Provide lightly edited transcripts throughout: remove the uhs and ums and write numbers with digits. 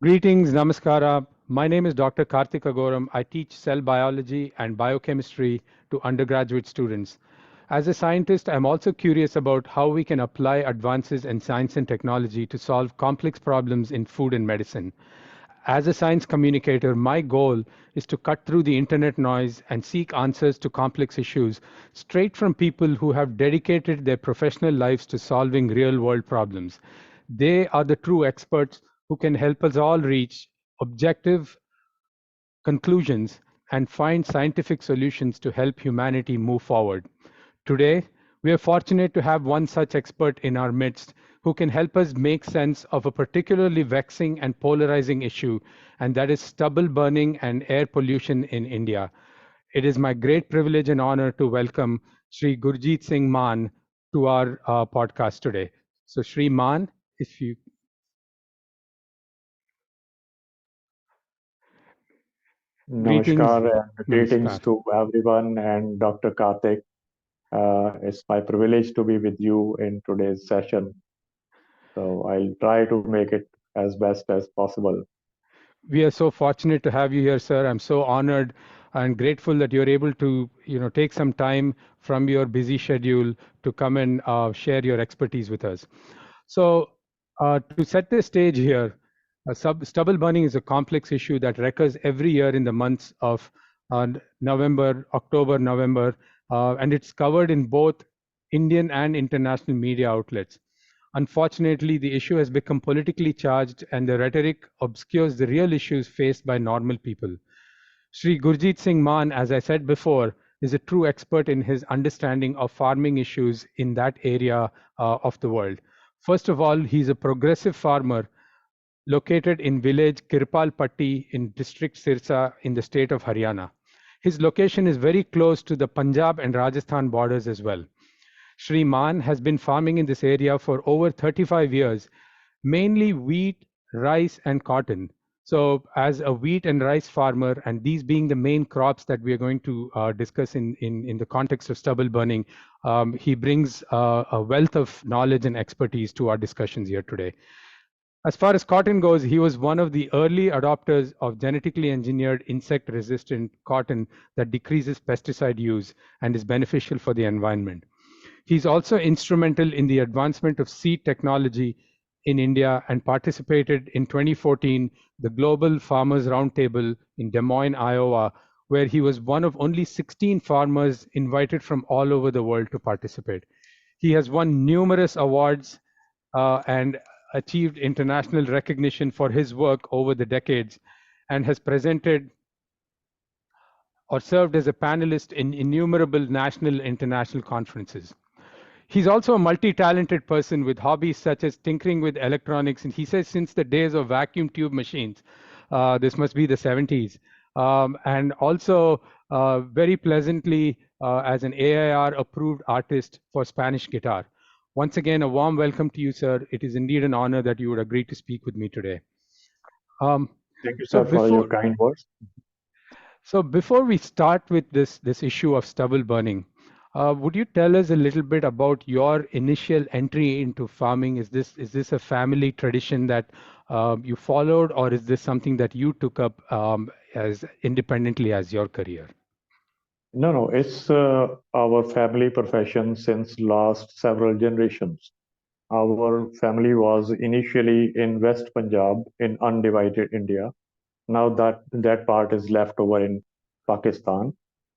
Greetings, namaskara. My name is Dr. Karthik Agoram. I teach cell biology and biochemistry to undergraduate students. As a scientist, I'm also curious about how we can apply advances in science and technology to solve complex problems in food and medicine. As a science communicator, my goal is to cut through the internet noise and seek answers to complex issues straight from people who have dedicated their professional lives to solving real world problems. They are the true experts who can help us all reach objective conclusions and find scientific solutions to help humanity move forward. Today, we are fortunate to have one such expert in our midst who can help us make sense of a particularly vexing and polarizing issue, and that is stubble burning and air pollution in India. It is my great privilege and honor to welcome Shri Gurjeet Singh Mann to our podcast today. So, Shri Mann, if you greetings, Namaskar and greetings namaskar. to everyone and Dr. Karthik. It's my privilege to be with you in today's session. So I'll try to make it as best as possible. We are so fortunate to have you here, sir. I'm so honored and grateful that you're able to, take some time from your busy schedule to come and share your expertise with us. So, to set the stage here, stubble burning is a complex issue that recurs every year in the months of November, October, November, and it's covered in both Indian and international media outlets. Unfortunately, the issue has become politically charged and the rhetoric obscures the real issues faced by normal people. Shri Gurjeet Singh Mann, as I said before, is a true expert in his understanding of farming issues in that area of the world. First of all, he's a progressive farmer located in village Kirpalpatti in district Sirsa in the state of Haryana. His location is very close to the Punjab and Rajasthan borders as well. Shri Mann has been farming in this area for over 35 years, mainly wheat, rice, and cotton. So, as a wheat and rice farmer, and these being the main crops that we are going to discuss in the context of stubble burning, he brings a wealth of knowledge and expertise to our discussions here today. As far as cotton goes, he was one of the early adopters of genetically engineered insect resistant cotton that decreases pesticide use and is beneficial for the environment. He's also instrumental in the advancement of seed technology in India and participated in 2014 the Global Farmers Roundtable in Des Moines, Iowa, where he was one of only 16 farmers invited from all over the world to participate. He has won numerous awards and achieved international recognition for his work over the decades and has presented or served as a panelist in innumerable national and international conferences. He's also a multi-talented person with hobbies such as tinkering with electronics, and he says since the days of vacuum tube machines, this must be the 70s, and also very pleasantly as an AIR approved artist for Spanish guitar. Once again, a warm welcome to you, sir. It is indeed an honor that you would agree to speak with me today. Um, Thank you, so sir, for your before kind words. So before we start with this issue of stubble burning, would you tell us a little bit about your initial entry into farming? Is this a family tradition that you followed, or is this something that you took up as independently as your career? No, it's our family profession since last several generations. Our family was initially in West Punjab in undivided India. Now that part is left over in Pakistan,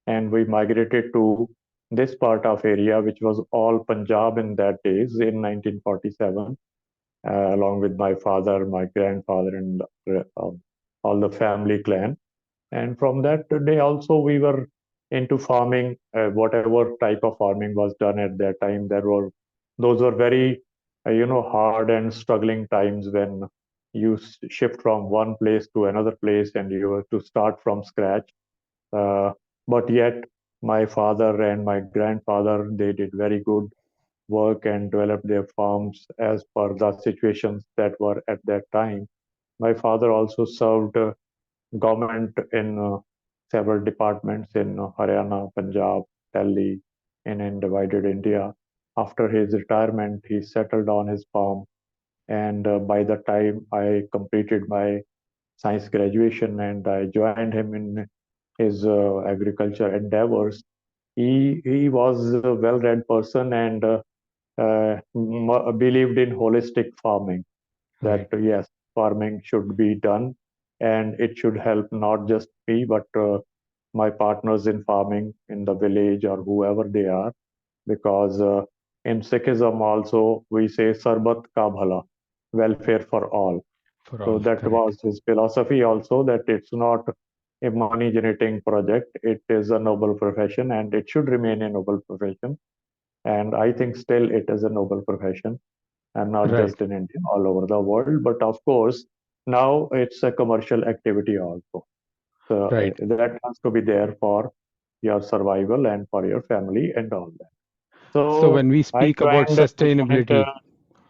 and we migrated to this part of area, which was all Punjab in that days in 1947, along with my father, my grandfather, and all the family clan. And from that day also, we were into farming, whatever type of farming was done at that time. Those were very, hard and struggling times when you shift from one place to another place and you have to start from scratch. Uh, but yet, my father and my grandfather, they did very good work and developed their farms as per the situations that were at that time. My father also served government in several departments in Haryana, Punjab, Delhi, and in divided India. After his retirement, he settled on his farm, and by the time I completed my science graduation, and I joined him in his agriculture endeavors. He was a well-read person and believed in holistic farming. That Right. yes, farming should be done, and it should help not just me but my partners in farming in the village or whoever they are, because in Sikhism also we say Sarbat Ka Bhala, welfare for all. For So all. that Correct. was his philosophy also, that it's not a money generating project, it is a noble profession and it should remain a noble profession. And I think still it is a noble profession, and not Right. just in India, all over the world. But of course, now it's a commercial activity also. So Right. that has to be there for your survival and for your family and all that. So when So we I speak about joined. sustainability,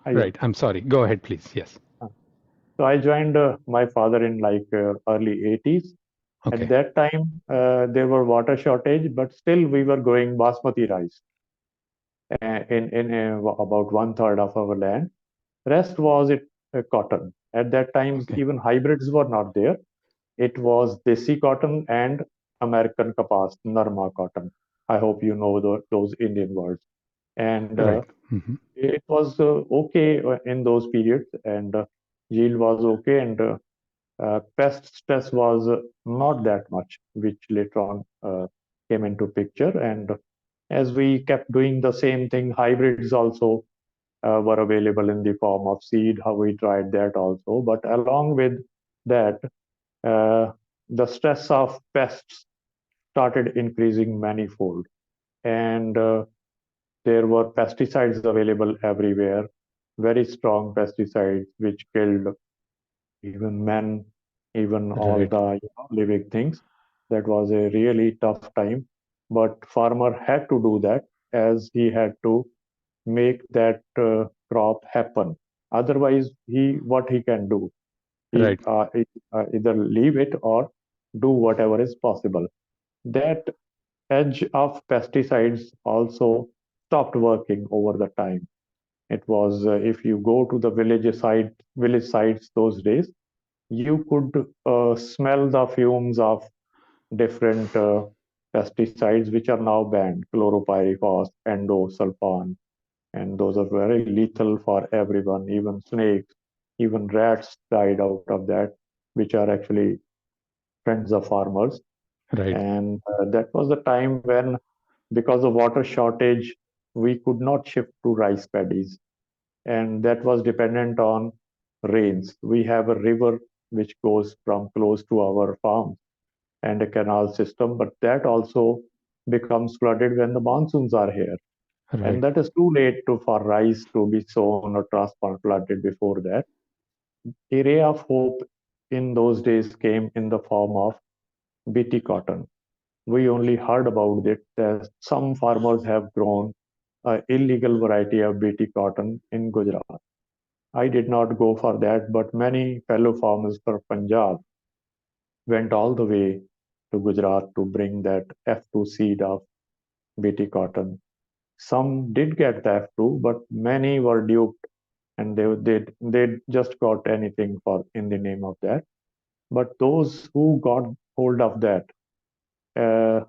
Yeah. right. I'm sorry. Go ahead, please. Yes. So I joined my father in like early 80s. At Okay. that time, there were water shortage, but still we were growing basmati rice in about one third of our land. Rest was it cotton. At that time, Okay. even hybrids were not there. It was desi cotton and American kapas, Narma cotton. I hope you know those Indian words. And Right. Hmm. it was okay in those periods, and yield was okay, and pest stress was not that much, which later on came into picture. And as we kept doing the same thing, hybrids also were available in the form of seed. How we tried that also, but along with that, uh, the stress of pests started increasing manifold, and there were pesticides available everywhere, very strong pesticides which killed even men, even all Right. the living things. That was a really tough time, but farmer had to do that, as he had to make that crop happen. Otherwise, he what he can do, he Right. either leave it or do whatever is possible. That edge of pesticides also stopped working over the time. It was if you go to the village sites those days, you could smell the fumes of different pesticides which are now banned, chloropyrifos, endosulfan, and those are very lethal for everyone, even snakes, even rats died out of that, which are actually friends of farmers. Right. And that was the time when, because of water shortage, we could not shift to rice paddies, and that was dependent on rains. We have a river which goes from close to our farm and a canal system, but that also becomes flooded when the monsoons are here. And Right. that is too late for rice to be sown or transplanted before that. A ray of hope in those days came in the form of BT cotton. We only heard about it as some farmers have grown an illegal variety of BT cotton in Gujarat. I did not go for that, but many fellow farmers from Punjab went all the way to Gujarat to bring that F2 seed of BT cotton. Some did get the F2, but many were duped, and they just got anything for in the name of that. But those who got hold of that,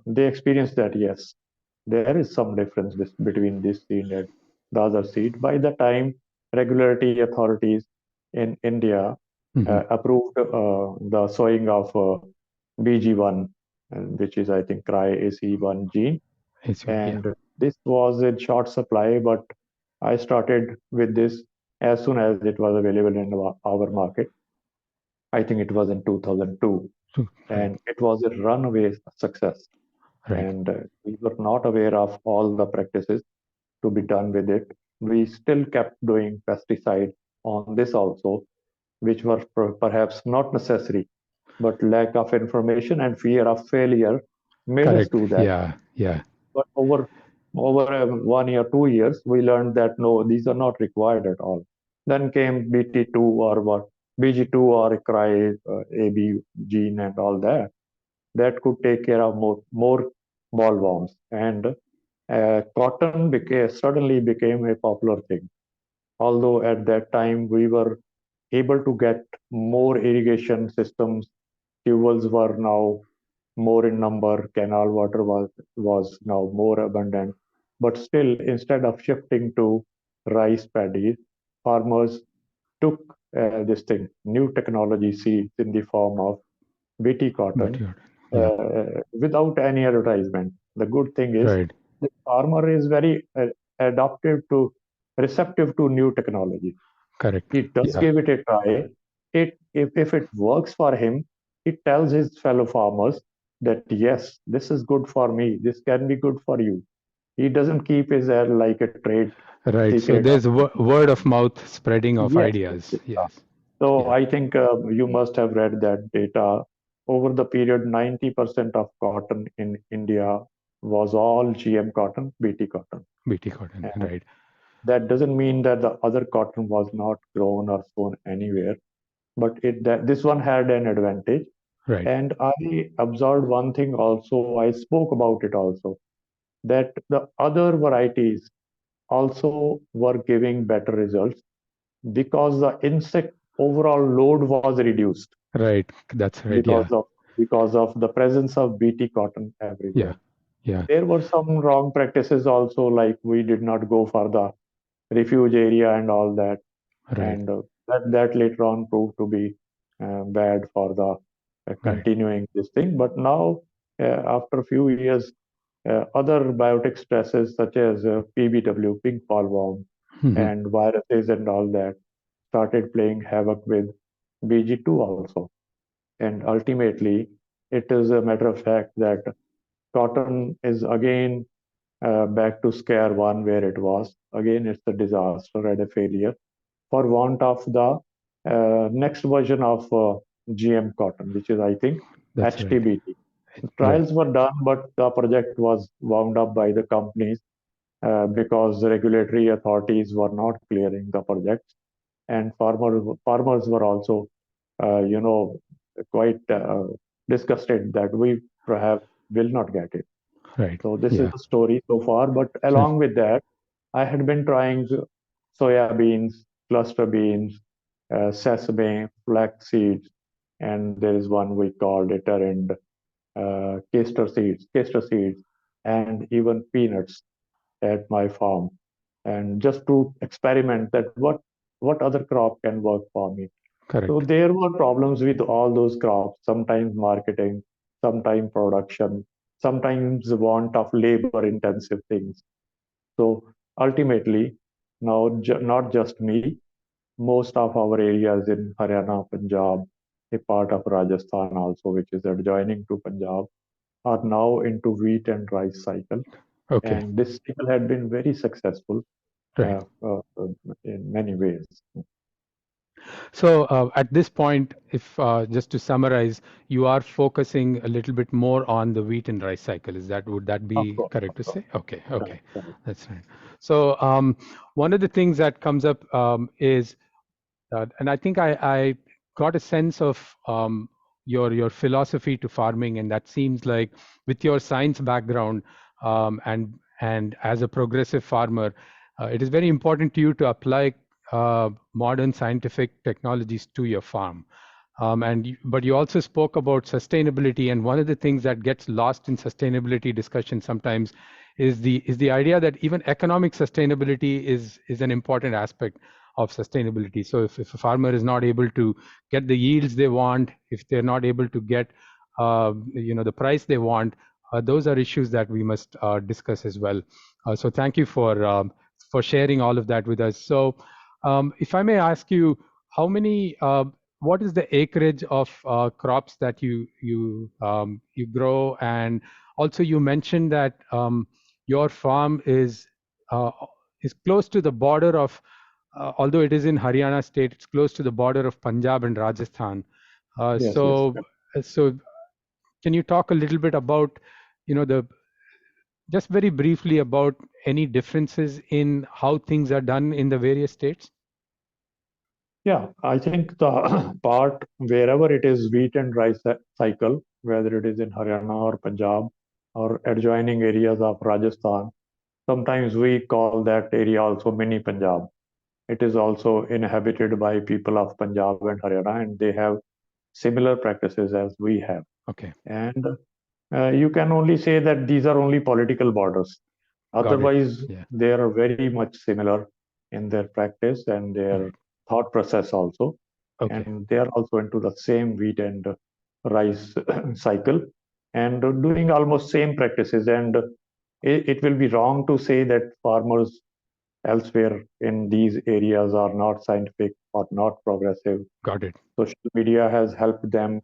they experienced that yes, there is some difference between this seed and the other seed. By the time regulatory authorities in India Hmm. approved the sowing of BG1, which is I think cry AC1 gene, It's one. Yeah. and this was in short supply. But I started with this as soon as it was available in our market. I think it was in 2002, Right. and it was a runaway success. Right. And we were not aware of all the practices to be done with it. We still kept doing pesticide on this also, which were perhaps not necessary, but lack of information and fear of failure made us Correct. do that. Yeah. Yeah. But over 1 year, 2 years, we learned that no, these are not required at all. Then came BT2 or what BG2 or CRY, AB gene and all that. That could take care of more bollworms. And cotton suddenly became a popular thing. Although at that time we were able to get more irrigation systems. Tubewells were now more in number, canal water was now more abundant. But still, instead of shifting to rice paddy, farmers took this thing, new technology seeds in the form of BT But cotton you're, yeah, without any advertisement. The good thing is right, the farmer is very adaptive to, receptive to new technology. correct. He does Yeah, give it a try. If it works for him, he tells his fellow farmers that yes, this is good for me. This can be good for you. He doesn't keep his air like a trade right. So secret. there's word of mouth spreading of Yes. ideas. Yes. So Yeah. I think you must have read that data. Over the period, 90% of cotton in India was all GM cotton, BT cotton. BT cotton. And Right. that doesn't mean that the other cotton was not grown or sown anywhere, but this one had an advantage. Right. And I observed one thing also, I spoke about it also, that the other varieties also were giving better results because the insect overall load was reduced Right. That's right. because Yeah. of because of the presence of BT cotton Yeah. everywhere. Yeah. There were some wrong practices also, like we did not go for the refuge area and all that, Right. and that later on proved to be bad for the Right. continuing this thing. But now, after a few years, other biotic stresses such as PBW, pink bollworm, Hmm. and viruses and all that started playing havoc with BG2 also. And ultimately, it is a matter of fact that cotton is again back to square one where it was. Again, it's a disaster and a failure for want of the next version of GM cotton, which is, I think, That's right. HTBT. Right. Trials were done, but the project was wound up by the companies because the regulatory authorities were not clearing the projects, and farmers were also, you know, quite disgusted that we perhaps will not get it. Right. So this is Yeah. the story so far. But So, along with that, I had been trying soya beans, cluster beans, sesame, flax seeds, and there is one we called it and castor seeds, and even peanuts at my farm, and just to experiment that what other crop can work for me. So correct. there were problems with all those crops, sometimes marketing, sometimes production, sometimes want of labor intensive things. So ultimately, now not just me, most of our areas in Haryana, Punjab, a part of Rajasthan also, which is adjoining to Punjab, are now into wheat and rice cycle. Okay. And this cycle had been very successful Right. uh, uh, uh, in many ways. So at this point, if just to summarize, you are focusing a little bit more on the wheat and rice cycle. Is that would that Of be course, correct of to course. say? Okay, Correct, okay, correct. that's right. So one of the things that comes up is, and I think I got a sense of your philosophy to farming, and that seems like with your science background and as a progressive farmer, it is very important to you to apply modern scientific technologies to your farm. But you also spoke about sustainability, and one of the things that gets lost in sustainability discussion sometimes is the idea that even economic sustainability is an important aspect of sustainability. So if a farmer is not able to get the yields they want, if they're not able to get the price they want, those are issues that we must discuss as well. So thank you for sharing all of that with us. So if I may ask you, how many what is the acreage of crops that you grow? And also you mentioned that your farm uh, is close to the border of, although it is in Haryana state, it's close to the border of Punjab and Rajasthan. Uh, Yes, yes. so, so can you talk a little bit about, the just very briefly about any differences in how things are done in the various states? Yeah, I think the part wherever it is wheat and rice cycle, whether it is in Haryana or Punjab or adjoining areas of Rajasthan, sometimes we call that area also mini Punjab. It is also inhabited by people of Punjab and Haryana, and they have similar practices as we have. Okay. And you can only say that these are only political borders. Got it. Otherwise, Yeah. they are very much similar in their practice and their Right. thought process also. Okay. And they are also into the same wheat and rice cycle and doing almost same practices. And it will be wrong to say that farmers elsewhere in these areas are not scientific or not progressive. Got it. Social media has helped them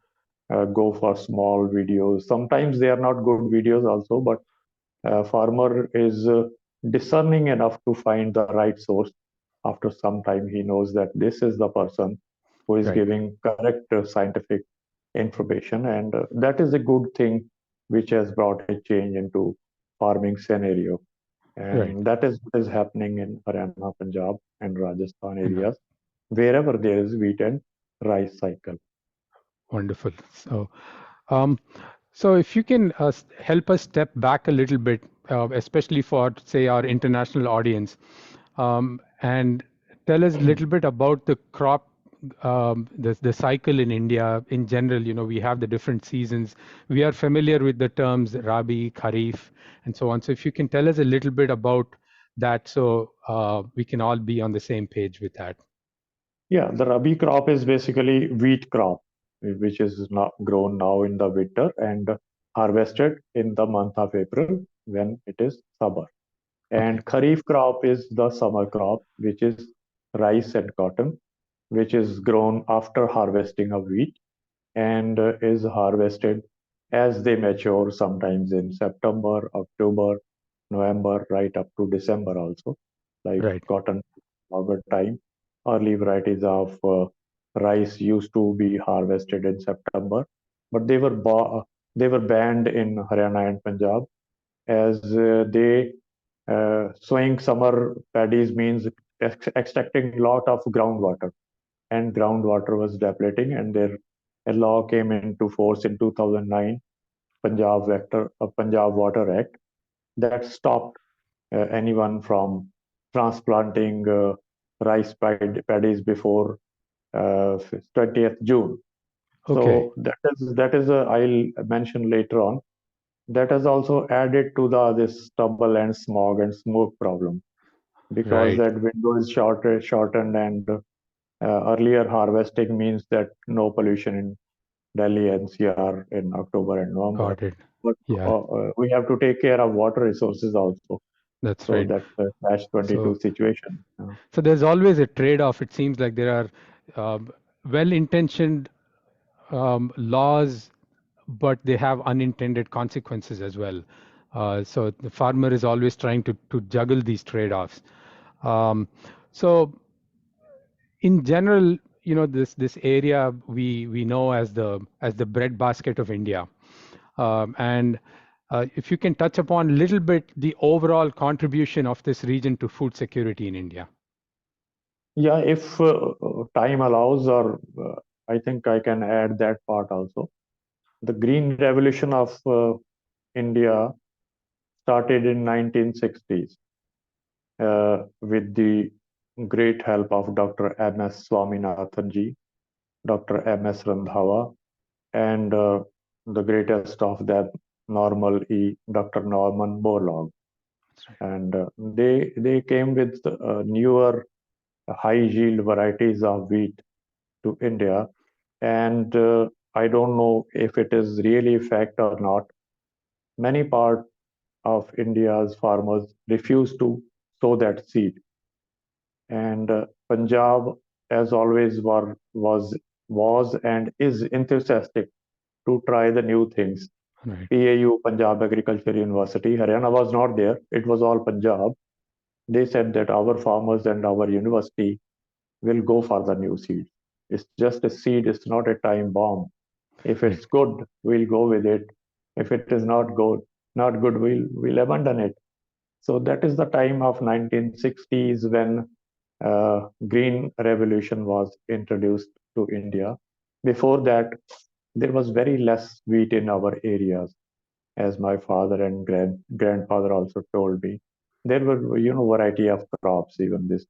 go for small videos. Sometimes they are not good videos also, but farmer is discerning enough to find the right source. After some time, he knows that this is the person who is Right. giving correct scientific information, and that is a good thing, which has brought a change into farming scenario. Right. And that is what is happening in Haryana, Punjab, and Rajasthan I know. areas, wherever there is wheat and rice cycle. Wonderful. Um, so if you can help us step back a little bit, especially for, say, our international audience, and tell us a little bit about the crop, the cycle in India in general. You know, we have the different seasons. We are familiar with the terms Rabi, Kharif, and so on. So if you can tell us a little bit about that, so we can all be on the same page with that. Yeah, the Rabi crop is basically wheat crop, which is not grown now in the winter and harvested in the month of April when it is summer. Okay. And Kharif crop is the summer crop, which is rice and cotton, which is grown after harvesting of wheat and is harvested as they mature, sometimes in September, October, November, right up to December also, like Right. cotton longer time. Early varieties of rice used to be harvested in September, but they were banned in Haryana and Punjab as they sowing summer paddies means extracting a lot of groundwater, and groundwater was depleting, and there a law came into force in 2009, Punjab Water Act, that stopped anyone from transplanting rice paddies before 20th June. Okay. So I'll mention later on. That has also added to the this stubble and smog and smoke problem, because Right. that window is shortened, and earlier harvesting means that no pollution in Delhi NCR in October and November. Got it. But Yeah, we have to take care of water resources also. that's So right. that's a catch 22 So, situation. so there's always a trade-off. It seems like there are well-intentioned laws, but they have unintended consequences as well. So the farmer is always trying to juggle these trade-offs. Um, so in general, you know, this area we know as the breadbasket of India, and if you can touch upon a little bit the overall contribution of this region to food security in India. Yeah, if time allows, or I think I can add that part also. The Green Revolution of India started in 1960s with the great help of Dr. M.S. Swaminathan ji, Dr. M.S. Randhawa, and the greatest of that, Dr. Norman Borlaug. That's right. And they came with newer high yield varieties of wheat to India. And I don't know if it is really a fact or not. Many part of India's farmers refuse to sow that seed. And Punjab, as always, was and is enthusiastic to try the new things. Right. PAU, Punjab Agriculture University, Haryana was not there. It was all Punjab. They said that our farmers and our university will go for the new seed. It's just a seed. It's not a time bomb. If Right. it's good, we'll go with it. If it is not good, we'll abandon it. So that is the time of 1960s when green revolution was introduced to India. Before that, there was very less wheat in our areas, as my father and grandfather also told me. There were, variety of crops, even this.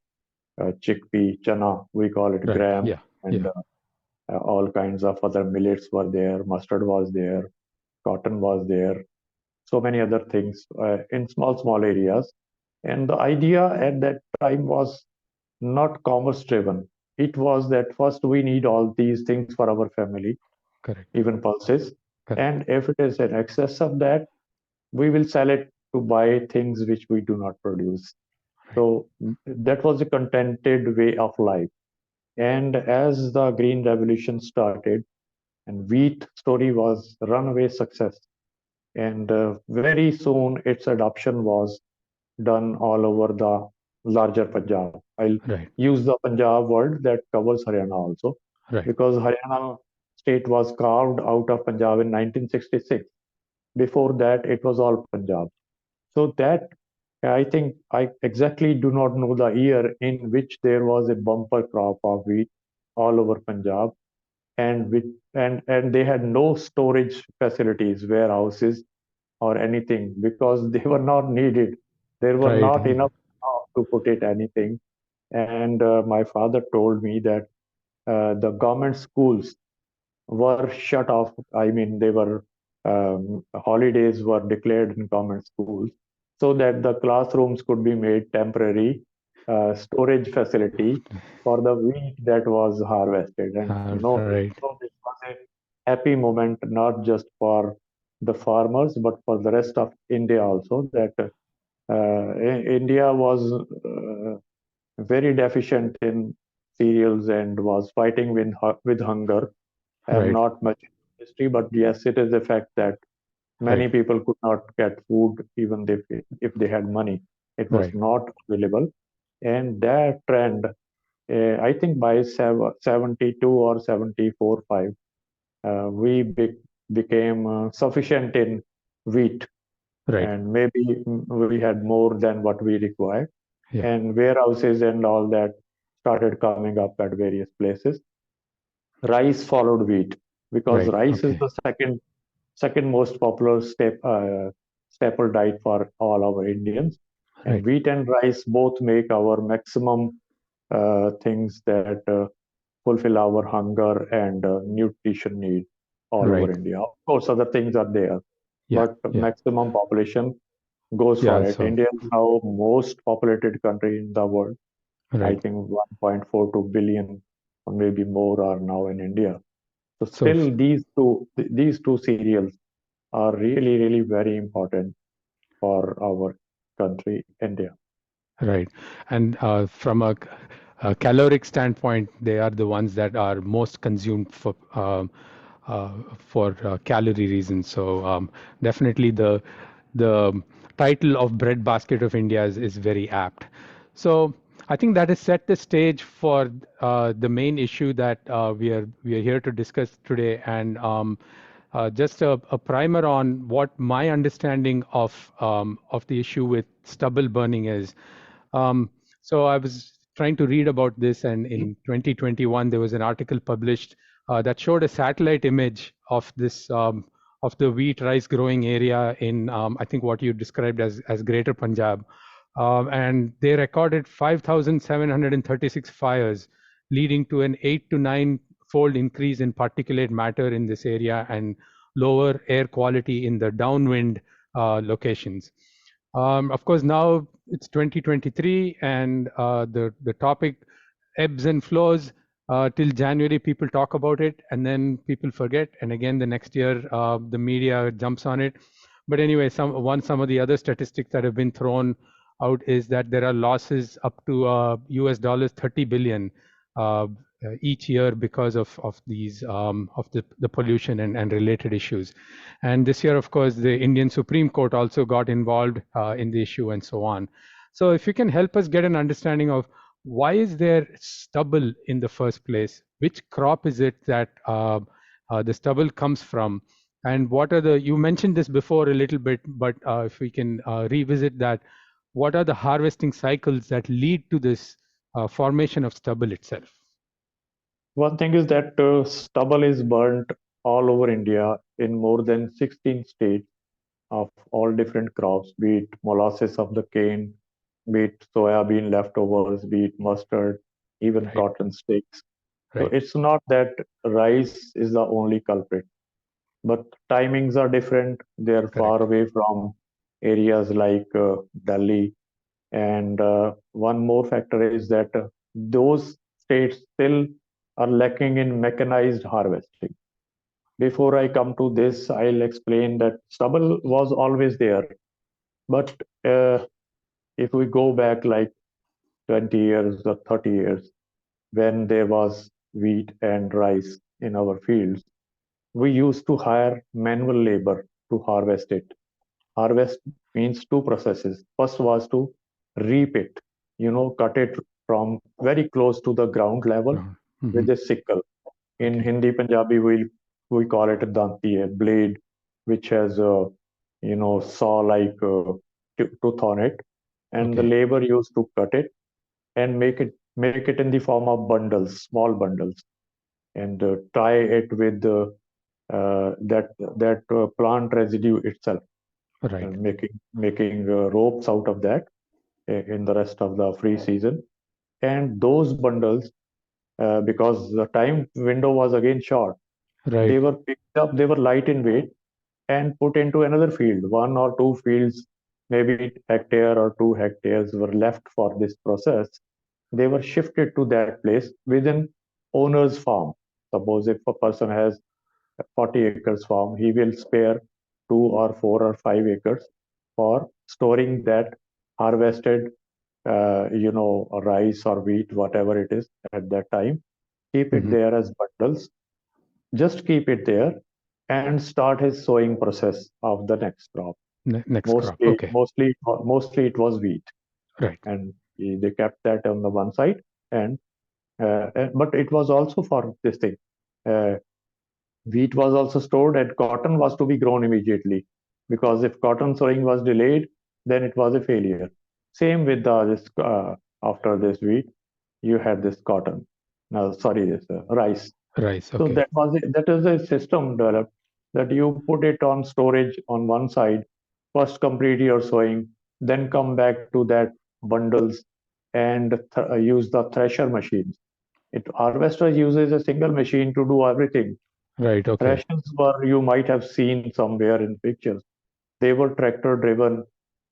chickpea, chana, we call it Right. gram, Yeah. and Yeah. all kinds of other millets were there. Mustard was there, cotton was there, so many other things in small, small areas. And the idea at that time was not commerce driven. It was that first we need all these things for our family, Correct. even pulses. Correct. And if it is an excess of that, we will sell it to buy things which we do not produce. Right. So that was a contented way of life. And as the Green Revolution started, and wheat story was runaway success. And very soon its adoption was done all over the larger Punjab. I'll Right. use the Punjab word that covers Haryana also, Right. because Haryana state was carved out of Punjab in 1966. Before that, it was all Punjab. So that I think I exactly do not know the year in which there was a bumper crop of wheat all over Punjab, and with and they had no storage facilities, warehouses or anything, because they were not needed. There were Right. not enough to put it anything. And my father told me that the government schools were shut off. I mean, they were holidays were declared in government schools so that the classrooms could be made temporary storage facility for the wheat that was harvested. And Right. this was a happy moment not just for the farmers but for the rest of India also. That India was very deficient in cereals and was fighting with hunger. I am Right. not much in history, but yes, it is a fact that Right. many people could not get food even if they had money. It was Right. not available. And that trend, I think by 72 or 74, 5, we became sufficient in wheat, Right. and maybe we had more than what we required. Yeah. And warehouses and all that started coming up at various places. Rice followed wheat because Right. rice is Okay. the second most popular staple diet for all our Indians. And Right. wheat and rice both make our maximum things that fulfill our hunger and nutrition need all over Right. India. Of course, other things are there, Yeah. but Yeah. maximum population goes Yeah. for it. So. India is now most populated country in the world. I Right. think 1.42 billion or maybe more are now in India. So So. still these two cereals are really, really very important for our country, India. Right. And from a caloric standpoint, they are the ones that are most consumed for calorie reasons. So definitely the title of bread basket of India is very apt. So I think that has set the stage for the main issue that we are here to discuss today, and just a primer on what my understanding of the issue with stubble burning is. Um, so I was trying to read about this, and in 2021 there was an article published that showed a satellite image of this of the wheat rice growing area in I think what you described as Greater Punjab, and they recorded 5,736 fires, leading to an 8 to 9 fold increase in particulate matter in this area and lower air quality in the downwind locations. Of course, now it's 2023, and the topic ebbs and flows. Till January, people talk about it, and then people forget, and again the next year, the media jumps on it. But anyway, some of the other statistics that have been thrown out is that there are losses up to US dollars 30 billion uh, each year because of these of the pollution and related issues. And this year, of course, the Indian Supreme Court also got involved in the issue and so on. So if you can help us get an understanding of why is there stubble in the first place? Which crop is it that the stubble comes from? And what are you mentioned this before a little bit, but if we can revisit that, what are the harvesting cycles that lead to this formation of stubble itself? One thing is that stubble is burnt all over India in more than 16 states of all different crops, be it molasses of the cane, be it soybean leftovers, be it mustard, even Right. cotton sticks. So Right. it's not that rice is the only culprit, but timings are different. They're far Correct. away from areas like Delhi. And one more factor is that those states still are lacking in mechanized harvesting. Before I come to this, I'll explain that stubble was always there. But if we go back like 20 years or 30 years, when there was wheat and rice in our fields, we used to hire manual labor to harvest it. Harvest means two processes. First was to reap it, cut it from very close to the ground level Ground. Hmm. with a sickle. In Okay. Hindi Punjabi, we call it a danti, a blade which has a saw like tooth on it, and the Okay. labor used to cut it and make it in the form of bundles, small bundles, and tie it with that plant residue itself, Right. making ropes out of that in the rest of the free season. And those bundles, because the time window was again short, they Right. were picked up, they were light in weight, and put into another field. One or two fields, maybe hectare or 2 hectares, were left for this process. They were shifted to that place within owner's farm. Suppose if a person has 40 acres farm, he will spare 2 or 4 or 5 acres for storing that harvested, rice or wheat, whatever it is at that time. Keep it Hmm. there as bundles. Just keep it there and start his sowing process of the next crop. Next crop. Mostly, Okay. mostly, mostly it was wheat, Right. and they kept that on the one side. And but it was also for this thing. Uh, Wheat was also stored, and cotton was to be grown immediately, because if cotton sowing was delayed, then it was a failure. Same with this after this wheat, you had this cotton. No, sorry, this rice. Rice. So Okay. that is a system developed, that you put it on storage on one side, first complete your sowing, then come back to that bundles and use the thresher machines. It harvester uses a single machine to do everything. Right. Okay. Threshers were, you might have seen somewhere in pictures. They were tractor driven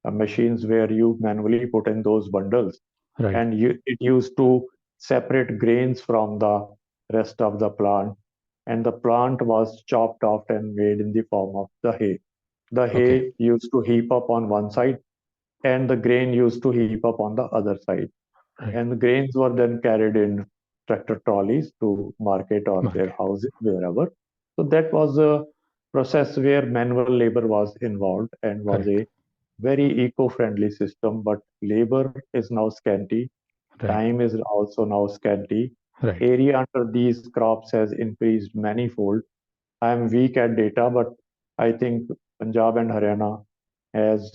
machines where you manually put in those bundles, Right. and it used to separate grains from the rest of the plant. And the plant was chopped off and made in the form of the hay. The Okay. hay used to heap up on one side, and the grain used to heap up on the other side, Right. and the grains were then carried in tractor trolleys to market or their Market. houses, wherever. So that was a process where manual labor was involved and was Correct. a very eco-friendly system. But labor is now scanty, Right. time is also now scanty. Right. Area under these crops has increased manifold. I am weak at data, but I think Punjab and Haryana has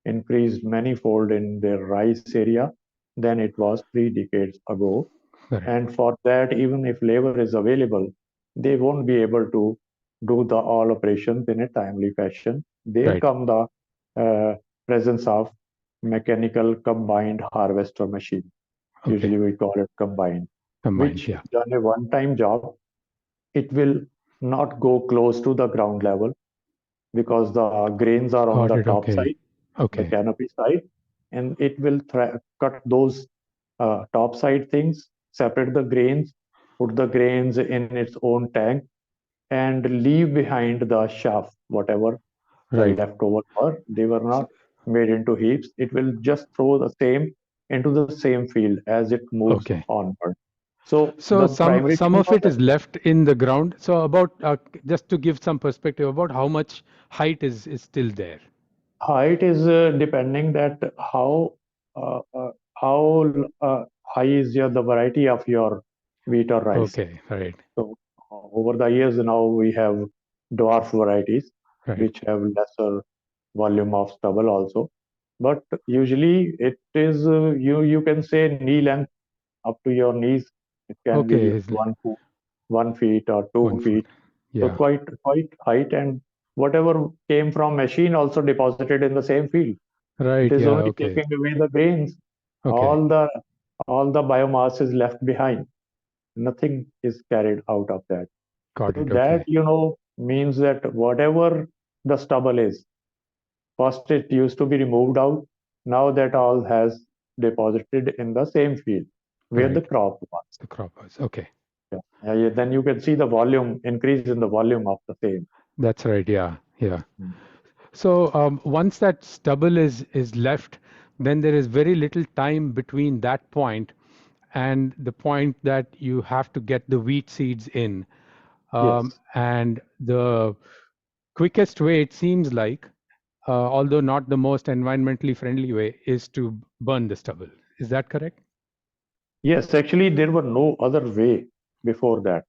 increased manifold in their rice area than it was 3 decades ago. Correct. And for that, even if labor is available, they won't be able to do the all operations in a timely fashion. There Right. come the uh, presence of mechanical combined harvester machine. Okay. Usually we call it combined, Combined. which Yeah. done a one-time job. It will not go close to the ground level because the grains are on Got the it. top Okay. side, the Okay. canopy side, and it will cut those top side things, separate the grains, put the grains in its own tank, and leave behind the chaff, whatever the Right. leftovers were. They were S- not made into heaps. It will just throw the same into the same field as it moves Okay. onward. So So the some primary some thing of was it that is left in the ground. So about just to give some perspective about how much height is still there. height is depending that uh, uh, how high is the variety of your wheat or rice. Okay. Right. So over the years now we have dwarf varieties Right. which have lesser volume of stubble also. But usually it is you can say knee length up to your knees. It can Okay. be 1 feet or two 1 foot. feet. So Yeah. quite height, and whatever came from machine also deposited in the same field. It Right. is Yeah. only Okay. taking away the grains. Okay. All the biomass is left behind. Nothing is carried out of that. Got So it. that Okay. means that whatever the stubble is, first it used to be removed out. Now that all has deposited in the same field where the Right. crop was. The crop was. Okay. Yeah. Yeah, then you can see the volume increase in the volume of the same. That's right. Yeah. Yeah. Mm. So once that stubble is left, then there is very little time between that point and the point that you have to get the wheat seeds in. Yes. And the quickest way, it seems like, although not the most environmentally friendly way, is to burn the stubble. Is that correct? Yes, actually, there were no other way before that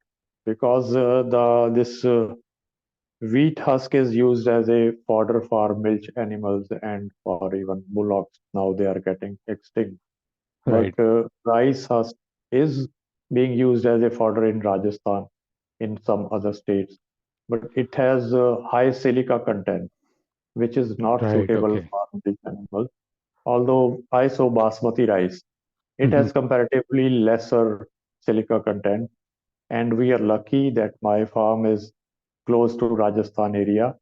because the this wheat husk is used as a fodder for milch animals and for even bullocks. Now they are getting extinct. Right. But rice husk is being used as a fodder in Rajasthan, in some other states. But it has high silica content, which is not Right. suitable Okay. for these animals. Although I saw basmati rice, it Hmm. has comparatively lesser silica content. And we are lucky that my farm is close to Rajasthan area.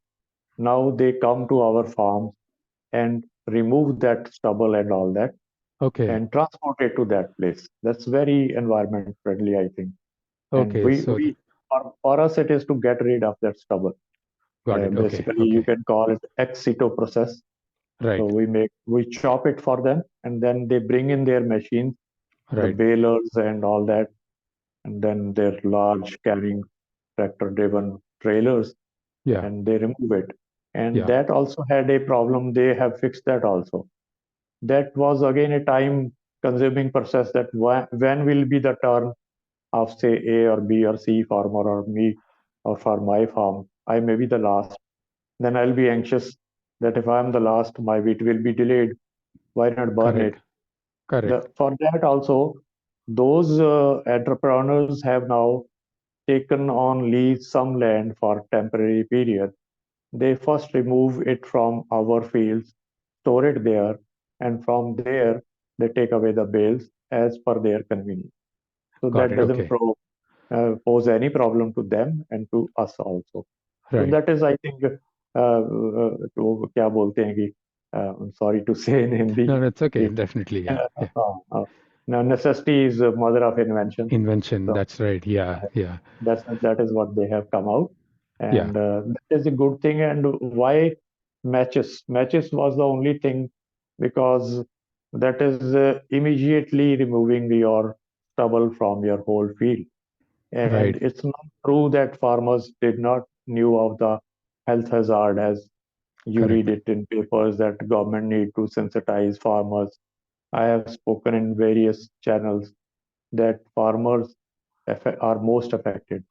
Now they come to our farms and remove that stubble and all that Okay. and transport it to that place. That's very environment friendly, I think. And Okay. So for us, it is to get rid of that stubble. got it. Okay. Basically, you Okay. can call it ex situ process. So Right. we chop it for them, and then they bring in their machines, the Right. balers and all that, and then their large carrying tractor-driven trailers, Yeah. and they remove it. And Yeah. that also had a problem. They have fixed that also. That was again a time-consuming process. That when will be the turn of say A or B or C farmer or me or for my farm? I may be the last. Then I'll be anxious that if I'm the last, my wheat will be delayed. Why not burn Correct. it? Correct. For that also, those entrepreneurs have now taken on lease some land for temporary period. They first remove it from our fields, store it there, and from there they take away the bales as per their convenience. So Got that it. doesn't Okay. pose any problem to them and to us also. So Right. that is, I think, तो क्या बोलते हैं कि I'm sorry to say in Hindi, No, that's okay. कि, Definitely. Yeah. Yeah. now necessity is the mother of invention. Invention. So That's right. Yeah. Yeah. that is what they have come out, Yeah. and that is a good thing. And why matches? Matches was the only thing because that is immediately removing your stubble from your whole field. And Right. it's not true that farmers did not knew of the health hazard as you read Correct. it in papers that government need to sensitize farmers. I have spoken in various channels that farmers are most affected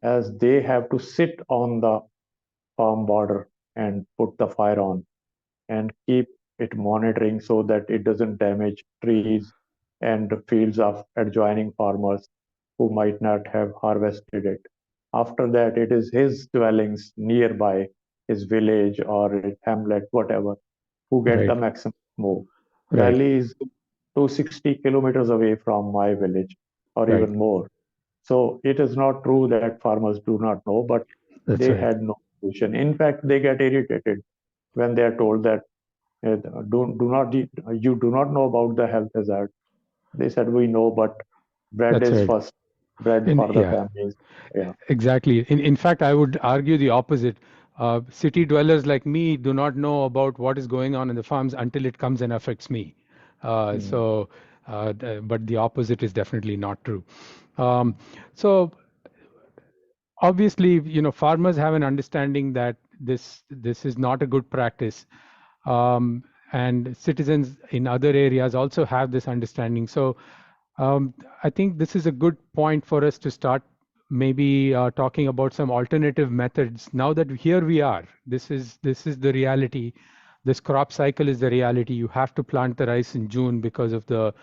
as they have to sit on the farm border and put the fire on and keep it monitoring so that it doesn't damage trees and the fields of adjoining farmers who might not have harvested it. After that, it is his dwellings nearby, his village or his hamlet, whatever, who get the Right. maximum smoke. Right. Delhi is 260 kilometers away from my village or Right. even more. So it is not true that farmers do not know, but That's they right. had no solution. In fact, they get irritated when they are told that do not you do not know about the health hazard. They said we know, but bread That's is right. first. Bread And for the yeah, families. Yeah. exactly. In fact, I would argue the opposite. City dwellers like me do not know about what is going on in the farms until it comes and affects me. Mm. But the opposite is definitely not true. Um, so obviously, farmers have an understanding that this is not a good practice, um, and citizens in other areas also have this understanding. So um, I think this is a good point for us to start maybe talking about some alternative methods. Now that here we are, this is the reality. This crop cycle is the reality. You have to plant the rice in June because of the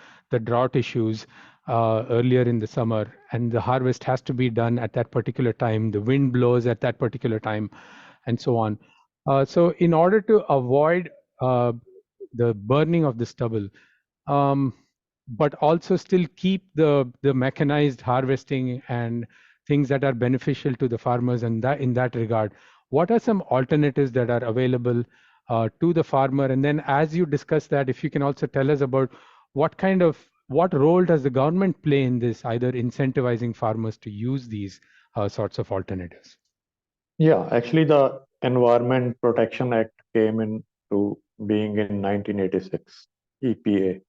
drought issues earlier in the summer, and the harvest has to be done at that particular time. The wind blows at that particular time, and so on. So in order to avoid uh, the burning of the stubble, um, but also still keep the mechanized harvesting and things that are beneficial to the farmers. And that in that regard, what are some alternatives that are available to the farmer? And then, as you discuss that, if you can also tell us about what role does the government play in this, either incentivizing farmers to use these sorts of alternatives? Yeah, actually, the Environment Protection Act came into being in 1986, EPA.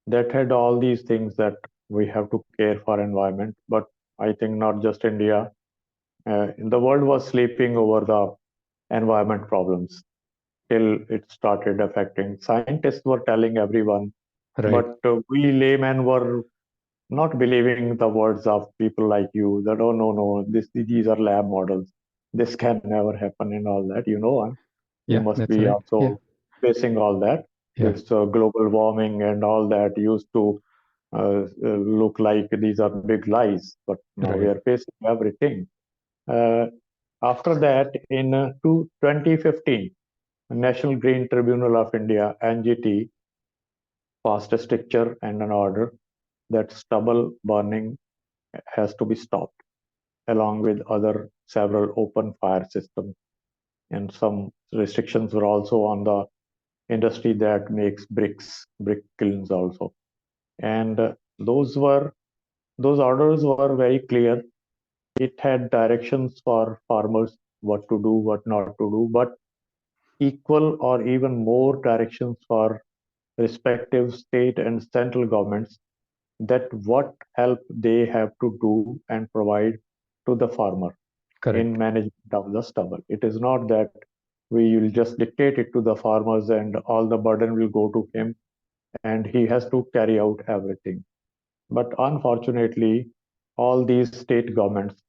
That had all these things that we have to care for environment. But I think not just India, the world was sleeping over the environment problems till it started affecting. Scientists were telling everyone, Right. but we laymen were not believing the words of people like you that, oh, no, no, these are lab models. This can never happen and all that. And you Yeah, must that's be right. Yeah. also facing all that. Yeah. This global warming and all that used to look like these are big lies, but now we Right. are facing everything. Uh, After that, in 2015, National Green Tribunal of India, NGT, passed a stricture and an order that stubble burning has to be stopped, along with other several open fire systems. And some restrictions were also on the industry that makes brick kilns also. And those orders were very clear. It had directions for farmers what to do, what not to do, but equal or even more directions for respective state and central governments that what help they have to do and provide to the farmer in Correct. management of the stubble. It is not that we will just dictate it to the farmers and all the burden will go to him and he has to carry out everything. But unfortunately, all these state governments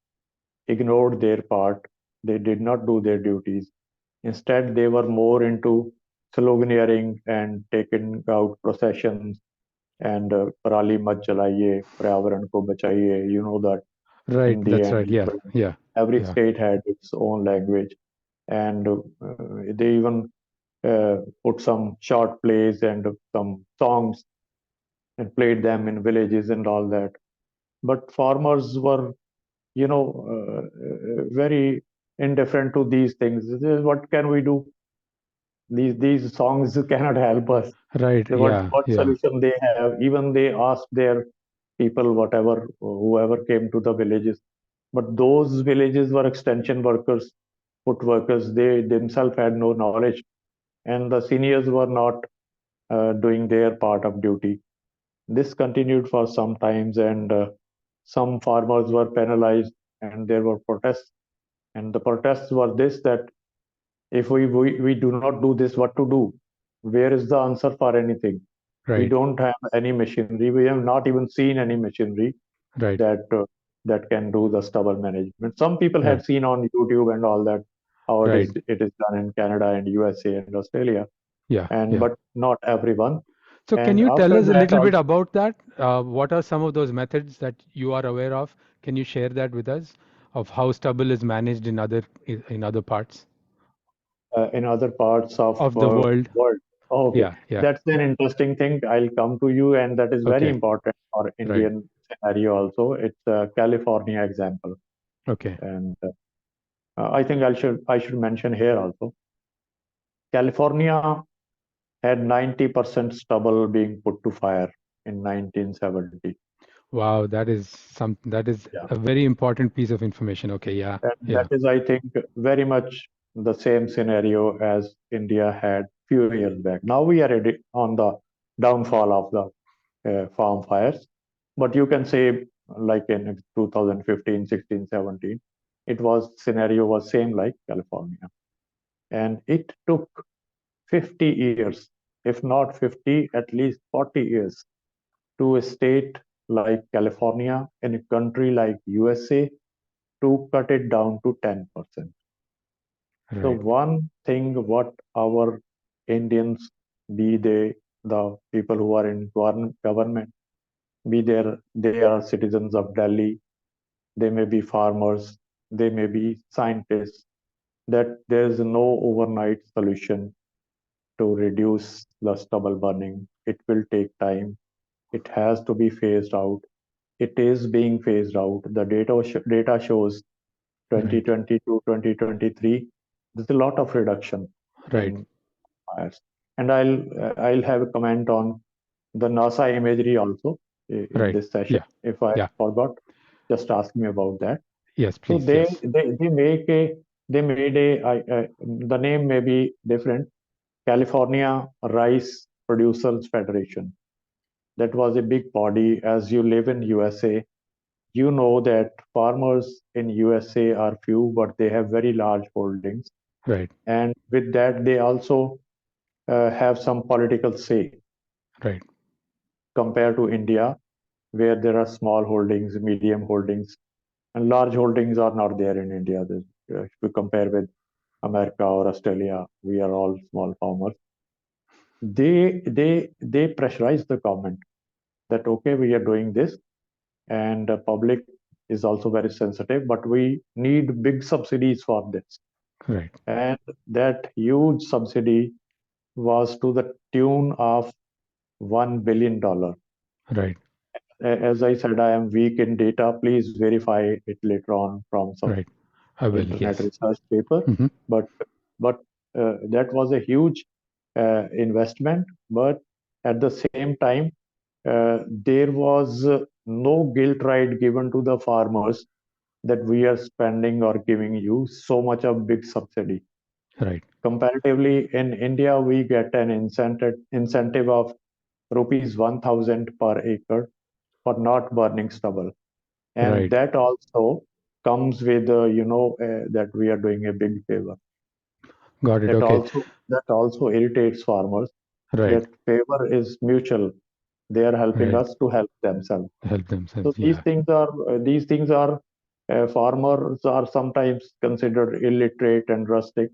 ignored their part. They did not do their duties. Instead, they were more into sloganeering and taking out processions and Parali mat jalaiye, Paryavaran ko bachaiye. You know that Right. in the That's end, right. Yeah. Yeah. every Yeah. state had its own language, and they even put some short plays and some songs and played them in villages and all that. But farmers were, very indifferent to these things. What can we do? These songs cannot help us. Right. Yeah. What Yeah. solution they have? Even they asked their people, whatever, whoever came to the villages. But those villages were extension workers, foot workers. They themselves had no knowledge, and the seniors were not doing their part of duty. This continued for some times, and some farmers were penalized, and there were protests. And the protests were this that if we do not do this, what to do? Where is the answer for anything? We Right. don't have any machinery. We have not even seen any machinery Right. that that can do the stubble management. Some people Yeah. had seen on YouTube and all that how Right. it is done in Canada and USA and Australia, Yeah. and Yeah. but not everyone. So, can And you tell after us a that, little bit about that? What are some of those methods that you are aware of? Can you share that with us of how stubble is managed in other parts in other parts of of the world? world. Oh, okay, Yeah. Yeah. that's an interesting thing. I'll come to you, and that is very Okay. important for Right. Indian scenario also. It's a California example, Okay. and I think I should mention here also. California had 90% stubble being put to fire in 1970. Wow. That is Yeah, a very important piece of information. Okay. Yeah. and that Yeah. is, I think, very much the same scenario as India had few years back. Now we are on the downfall of the farm fires. But you can say, like in 2015, 16, 17, scenario was same like California. And it took 50 years, if not 50, at least 40 years to a state like California in a country like USA to cut it down to 10%. So Right. one thing what our Indians, be they the people who are in government, they are citizens of Delhi, they may be farmers, they may be scientists, that there is no overnight solution to reduce the stubble burning. It will take time. It has to be phased out. It is being phased out. The data shows Right. 2020 to 2023, there's a lot of reduction Right. in fires. And I'll have a comment on the NASA imagery also in Right. this session. Yeah. If I Yeah. forgot, just ask me about that. Yes, So please. Yes. they made the name may be different. California Rice Producers Federation. That was a big body. As you live in USA, you know that farmers in USA are few, but they have very large holdings, Right. and with that they also have some political say Right. compared to India, where there are small holdings, medium holdings, and large holdings are not there in India. If we compare with America or Australia, we are all small farmers. They pressurize the government that okay, we are doing this, and the public is also very sensitive, but we need big subsidies for this. Right. And that huge subsidy was to the tune of $1 billion. Right. As I said, I am weak in data. Please verify it later on from some Right. I will. internet Yes. research paper. Hmm. But that was a huge investment. But at the same time, there was no guilt right given to the farmers that we are spending or giving you so much of big subsidy. Right. Comparatively, in India, we get an incentive of rupees 1,000 per acre for not burning stubble, and Right. that also comes with that we are doing a big favor. Got it. Okay. That also irritates farmers. Right. That favor is mutual. They are helping Right. us to help themselves. Help So themselves. Yeah. these things are farmers are sometimes considered illiterate and rustic,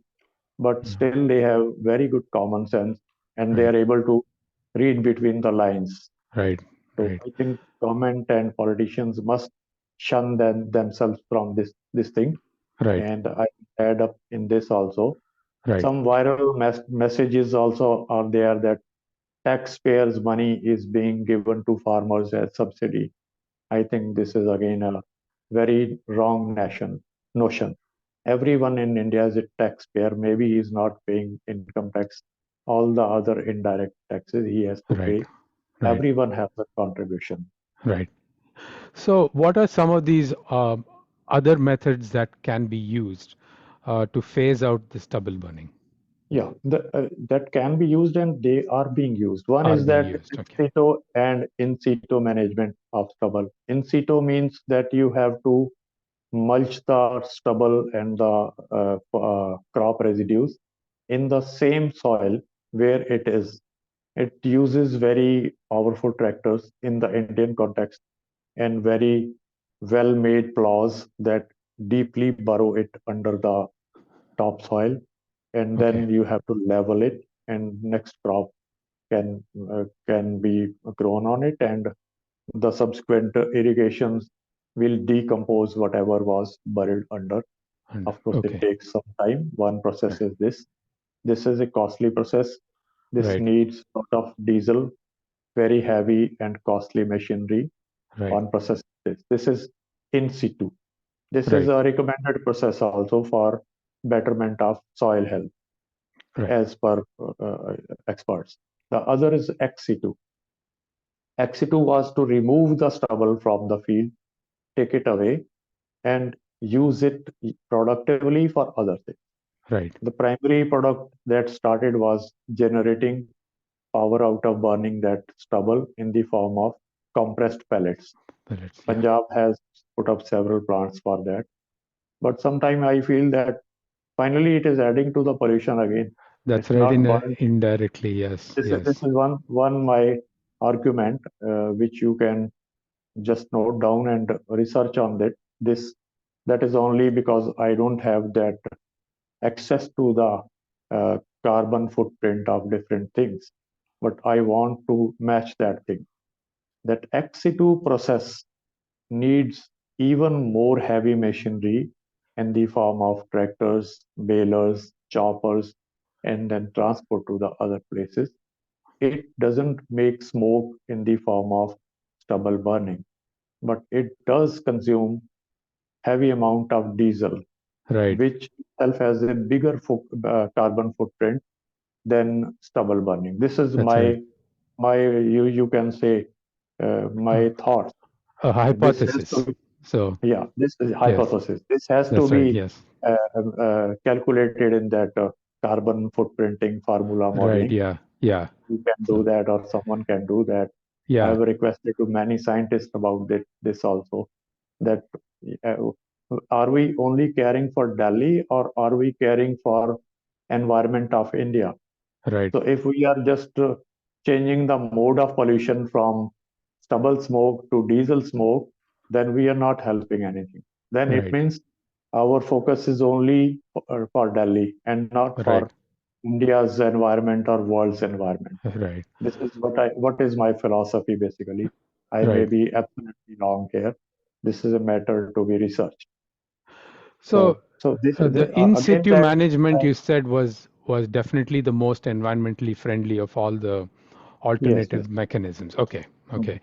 but Mm. still they have very good common sense and they Right. are able to read between the lines. Right. So Right. I think government and politicians must shun themselves from this thing. Right. And I add up in this also. Right. Some viral messages also are there that taxpayers' money is being given to farmers as subsidy. I think this is again a very wrong notion. Everyone in India is a taxpayer. Maybe he is not paying income tax, all the other indirect taxes he has to Right. pay. Right. Everyone has a contribution. Right. So, what are some of these other methods that can be used to phase out the stubble burning? Yeah, that can be used and they are being used. One Are is being that used? ex Okay. situ and in situ management of stubble. In situ means that you have to mulch the stubble and the crop residues in the same soil where it is. It uses very powerful tractors in the Indian context and very well made plows that deeply burrow it under the topsoil, and Okay. then you have to level it, and next crop can be grown on it, and the subsequent irrigations will decompose whatever was buried under. And Of course, it okay. takes some time. One process Right. is this. This is a costly process. This Right. needs a lot of diesel, very heavy and costly machinery. Right. One process is this. This is in situ. This is Right. a recommended process also for betterment of soil health Right. as per experts. The other is ex situ. Ex situ was to remove the stubble from the field, take it away, and use it productively for other things. Right. The primary product that started was generating power out of burning that stubble in the form of compressed pellets. Pellets. Yeah. Punjab has put up several plants for that. But sometimes I feel that finally it is adding to the pollution again. That's It's right. not In burned. indirectly. Yes. This Yes. is one my argument which you can just note down and research on that. This that is only because I don't have that access to the carbon footprint of different things, but I want to match that thing. That ex situ process needs even more heavy machinery in the form of tractors, balers, choppers, and then transport to the other places. It doesn't make smoke in the form of stubble burning, but it does consume heavy amount of diesel, Right. which itself has a bigger carbon footprint than stubble burning. This is That's right. my you can say Uh, my thoughts. a This has to hypothesis. be, So, yeah, this is yes, hypothesis. This has to that's right. be Yes. calculated in that carbon footprinting formula Right. modeling. Yeah. Yeah. You can So, do that, or someone can do that. I yeah. have requested to many scientists about this also. That uh, are we only caring for Delhi, or are we caring for environment of India? Right. So if we are just changing the mode of pollution from stubble smoke to diesel smoke, then we are not helping anything. Then it Right. means our focus is only for Delhi and not Right. for India's environment or world's environment. Right. This is what is my philosophy basically. I may Right. be absolutely wrong here. This is a matter to be researched. So, So this the in again situ that management you said was definitely the most environmentally friendly of all the yes, yes. alternative mechanisms. Okay. Okay.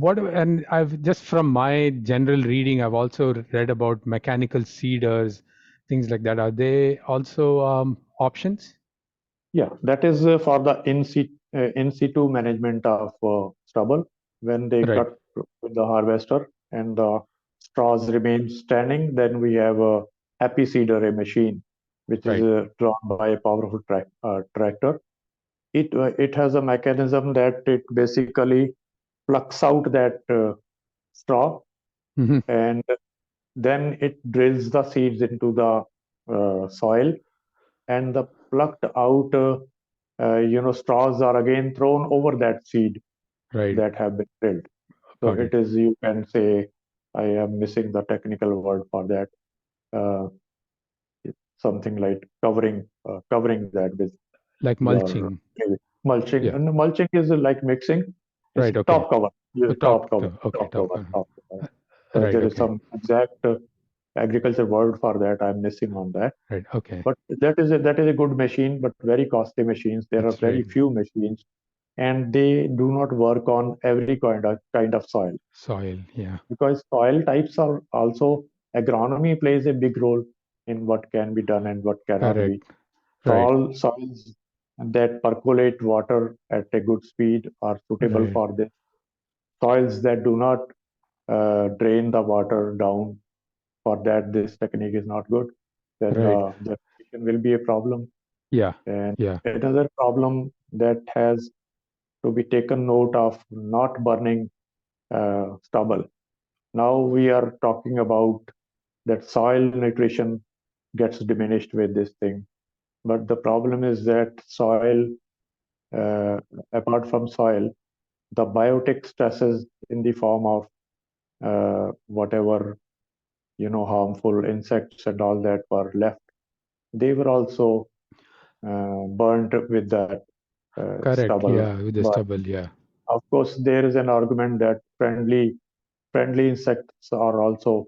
What and I've just from my general reading, I've also read about mechanical seeders, things like that. Are they also options? Yeah, that is for the in situ management of stubble. When they Right. cut with the harvester and the straws remain standing, then we have a happy seeder, a machine which is Right. drawn by a powerful tractor. It has a mechanism that it basically plucks out that straw, Hmm. and then it drills the seeds into the soil, and the plucked out straws are again thrown over that seed Right. that have been drilled. So Got it it. is, you can say, I am missing the technical word for that. Uh, Something like covering that with Like your mulching. mulching. Yeah. And mulching is like mixing. It's Right. Okay. top cover. Yeah, The top. Okay. top Top. cover, top cover. Right. There is Okay. some exact agriculture word for that. I'm missing on that. Right. Okay. But that is a good machine, but very costly machines. There are That's very right. few machines, and they do not work on every kind of soil, Soil. Yeah. because soil types are also, agronomy plays a big role in what can be done and what cannot be. Correct. Right. Soils that percolate water at a good speed are suitable Right. for this. Soils that do not drain the water down, for that this technique is not good. Then Right. the irrigation will be a problem. Yeah. And Yeah. another problem that has to be taken note of, not burning stubble. Now we are talking about that soil nutrition gets diminished with this thing. But the problem is that soil, uh, apart from soil, the biotic stresses in the form of whatever harmful insects and all that were left, they were also burnt with that Correct. stubble. Yeah. With the But stubble. Yeah. of course, there is an argument that friendly insects are also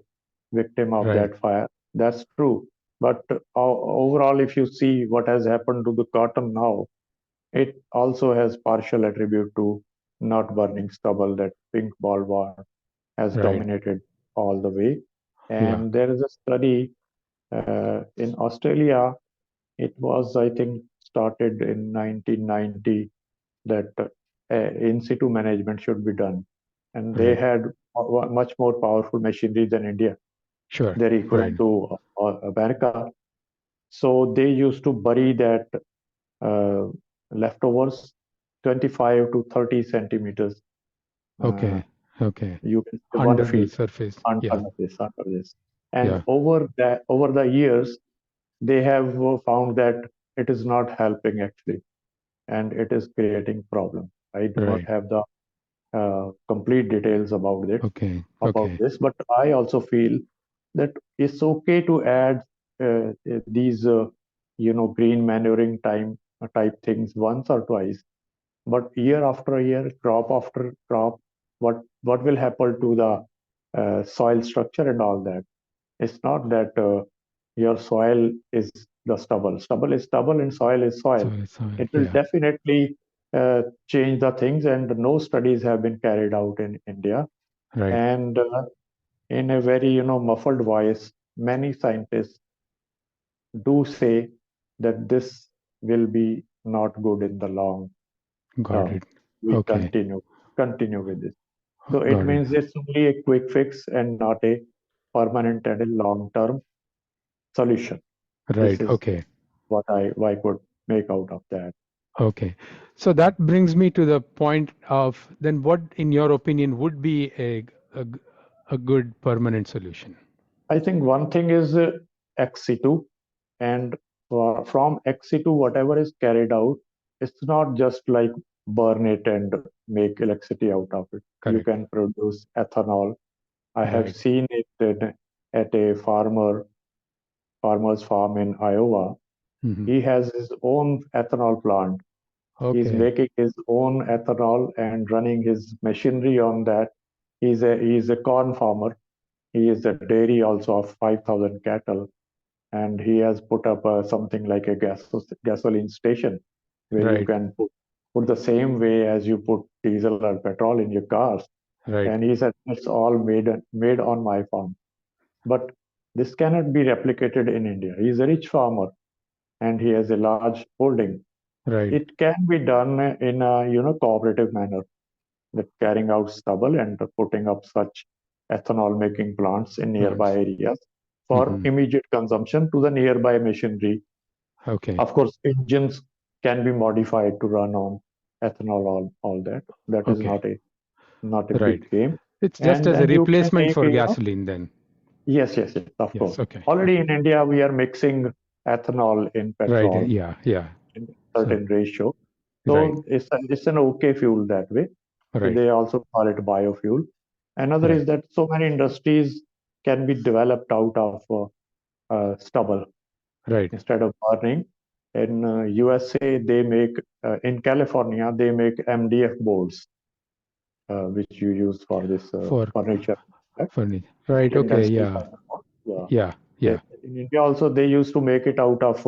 victim of Right. that fire. That's true. But overall, if you see what has happened to the cotton now, it also has partial attribute to not burning stubble. That pink bollworm has Right. dominated all the way. Yeah. And there is a study in Australia. It was, I think, started in 1990, that in situ management should be done. And they Right. had much more powerful machinery than India. Sure. They're equivalent Right. to America. So they used to bury that uh, leftovers 25 to 30 centimeters. Uh, Okay. Okay. you can say Under 1 the feet surface. Yeah. under this. And Yeah. over the years, they have found that it is not helping actually, and it is creating problem. I do not Right. have the complete details Okay. about Okay. this, but I also feel that it's okay to add these green manuring type things once or twice, but year after year, crop after crop, what will happen to the soil structure and all that? It's not that your soil is the stubble. Stubble is stubble and soil is soil. So It will yeah, definitely change the things, and no studies have been carried out in India. right. And in a very muffled voice, many scientists do say that this will be not good in the long Got term. it. We Okay. continue with this. So it Got it. means it's only a quick fix and not a permanent and a long term solution. This Right. is Okay. what I could make out of that. Okay. So that brings me to the point of then what, in your opinion, would be a, a good permanent solution? I think one thing is XC2, and from XC2, whatever is carried out, it's not just like burn it and make electricity out of it. You Correct. can produce ethanol. I have Right. seen it at a farmer's farm in Iowa. Hmm. He has his own ethanol plant. He's Okay. making his own ethanol and running his machinery on that. He's a corn farmer. He is a dairy also of 5,000 cattle, and he has put up something like a gasoline station where you Right. can put the same way as you put diesel or petrol in your cars. Right. And he said it's all made on my farm. But this cannot be replicated in India. He's a rich farmer and he has a large holding. Right. It can be done in a cooperative manner, that carrying out stubble and putting up such ethanol making plants in nearby Plants. areas for Hmm. immediate consumption to the nearby machinery. Okay. Of course, engines can be modified to run on ethanol, all that. That is Okay. not a Right. big game. It's just And as a then you can replacement make for gasoline then. yes, yes, yes, of Yes. course. Okay. Already Okay. in India, we are mixing ethanol in Right. petrol Yeah. Yeah. in So certain ratio. right. So it's an okay fuel that way. Right. They also call it biofuel. Another is Right. that so many industries can be developed out of stubble Right. instead of burning. In USA, they make in California they make MDF boards, which you use for this For furniture, right? furniture. Right. Medium Okay. density Yeah. fiber board. Yeah. Yeah. They, Yeah. in India also they used to make it out of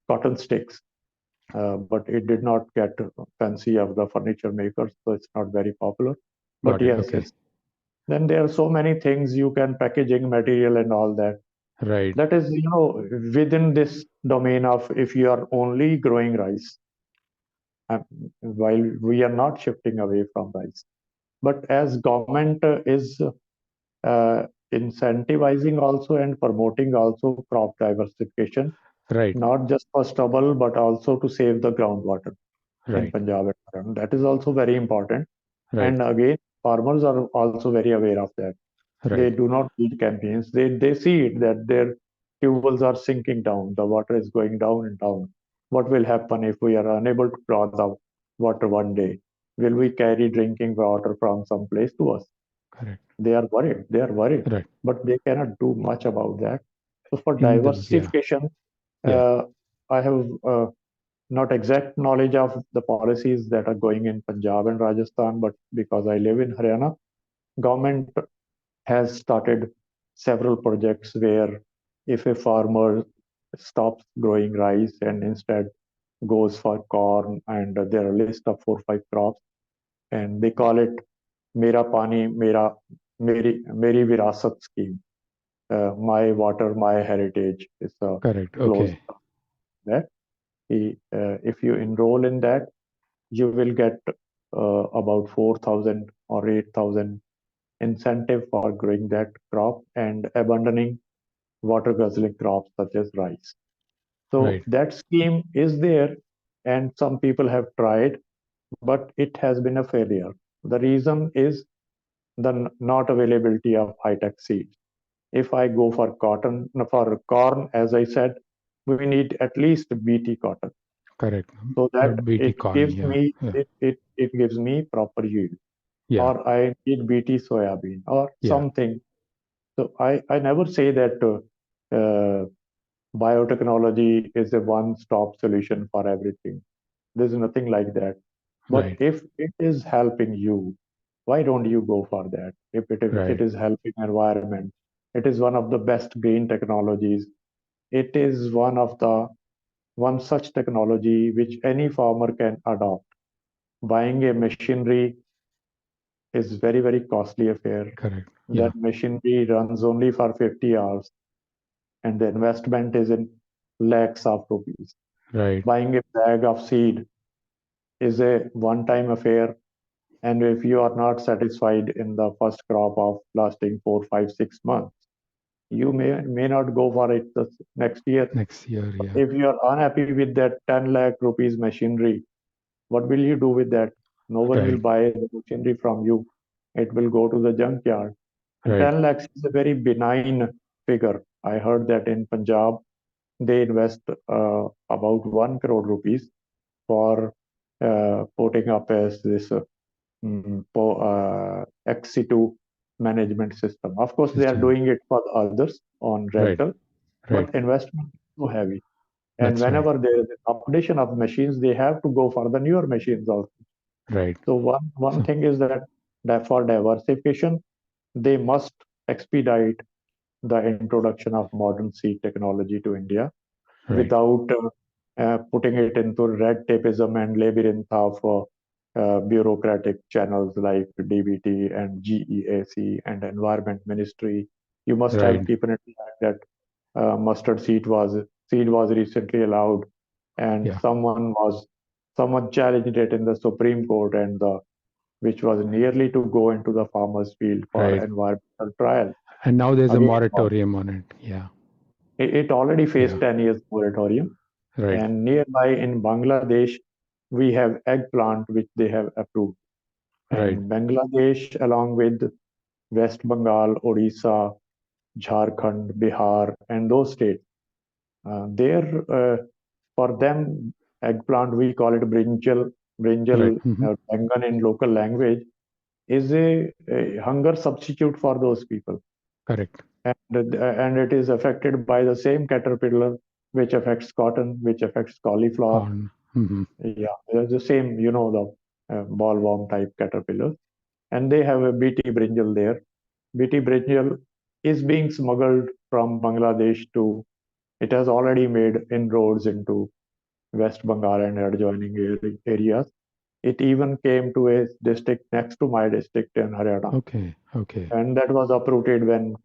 cotton sticks, but it did not get fancy of the furniture makers, so it's not very popular. But Got it. yes, Okay. yes. Then there are so many things you can packaging material and all that. Right. That is, within this domain of if you are only growing rice, uh, while we are not shifting away from rice. But as government is incentivizing also and promoting also crop diversification, Right. not just for stubble, but also to save the groundwater in Right. Punjab and Haryana. That is also very important. Right. And again, farmers are also very aware of that. They Right. do not need campaigns. They see it that their tubewells are sinking down. The water is going down and down. What will happen if we are unable to draw the water one day? Will we carry drinking water from some place to us? Correct. They are worried. They are worried, Right. but they cannot do much about that. So for In the yeah. diversification, Yeah. uh, I have not exact knowledge of the policies that are going in Punjab and Rajasthan, but because I live in Haryana, government has started several projects where if a farmer stops growing rice and instead goes for corn, and there are a list of 4 5 crops, and they call it Mera Pani Meri Virasat scheme. My water, my heritage is a Correct. close Okay. that. If you enroll in that, you will get about 4,000 or 8,000 incentive for growing that crop and abandoning water guzzling crops such as rice. So Right. that scheme is there, and some people have tried, but it has been a failure. The reason is the not availability of high-tech seeds. If I go for cotton, no, for corn, as I said, we need at least BT cotton Correct. so that BT corn. Yeah. Yeah. it gives me proper yield. Yeah. Or I need BT soybean or Yeah. something. So I never say that biotechnology is a one-stop solution for everything. There's nothing like that. But Right. if it is helping you, why don't you go for that? If it Right. is helping environment, it is one of the best green technologies. It is one such technology which any farmer can adopt. Buying a machinery is very costly affair. Correct. That Yeah. machinery runs only for 50 hours, and the investment is in lakhs of rupees. Right. Buying a bag of seed is a one-time affair, and if you are not satisfied in the first crop of lasting 4, 5, 6 months, you may not go for it the next year. Next year. Yeah. If you are unhappy with that 10 lakh rupees machinery, what will you do with that? No one will Right. buy the machinery from you. It will go to the junkyard. And Right. 10 lakhs is a very benign figure. I heard that in Punjab, they invest about 1 crore rupees for putting up as this XC2 management system. Of course, they are System. doing it for others on Right. rental, Right. but investment is so heavy. And That's right. whenever there is an updation of machines, they have to go for the newer machines also. Right. So one So thing is that for diversification, they must expedite the introduction of modern seed technology to India right. without putting it into red tapeism and labyrinth of bureaucratic channels like DBT and GEAC and Environment Ministry. You must have Right. keep in mind that mustard seed was recently allowed, and Yeah. someone challenged it in the Supreme Court, and the which was nearly to go into the farmer's field for Right. environmental trial. And now there's a Again, moratorium on it. Yeah. it already faced Yeah. 10 years moratorium. Right. And nearby in Bangladesh, we have eggplant which they have approved. Right. And Bangladesh, along with West Bengal, Odisha, Jharkhand, Bihar, and those states, there for them, eggplant we call it brinjal, Right. bangan in local language, is a hunger substitute for those people. Correct. And it is affected by the same caterpillar which affects cotton, which affects cauliflower. Corn. Yeah, it's the same, the ballworm type caterpillar. And they have a BT brinjal there. BT brinjal is being smuggled from Bangladesh to, it has already made inroads into West Bengal and adjoining areas. It even came to a district next to my district in Haryana, Okay. Okay. and that was uprooted when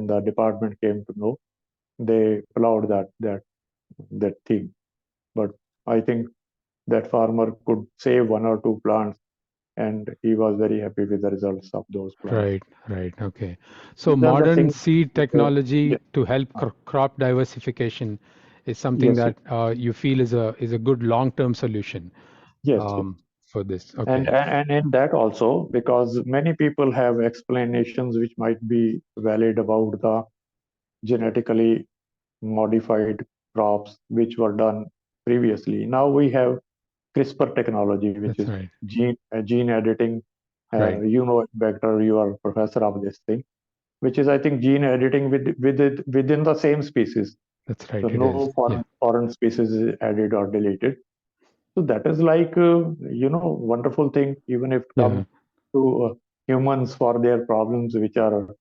the department came to know. They plowed that thing. But I think that farmer could save one or two plants, and he was very happy with the results of those plants. Right. Right. Okay. So These are the modern things. seed Yeah, technology to help crop diversification is something yes, that you feel is a good long-term solution yes. for this. And, Okay. and and in that also, because many people have explanations which might be valid about the genetically modified crops which were done previously. Now we have CRISPR technology, which That's is right. gene editing. Right. You know it better. You are professor of this thing, which is, I think, gene editing within the same species. That's So right. It is. no Yeah. foreign species is added or deleted. So that is like wonderful thing. Even if it Yeah. comes to humans for their problems, which are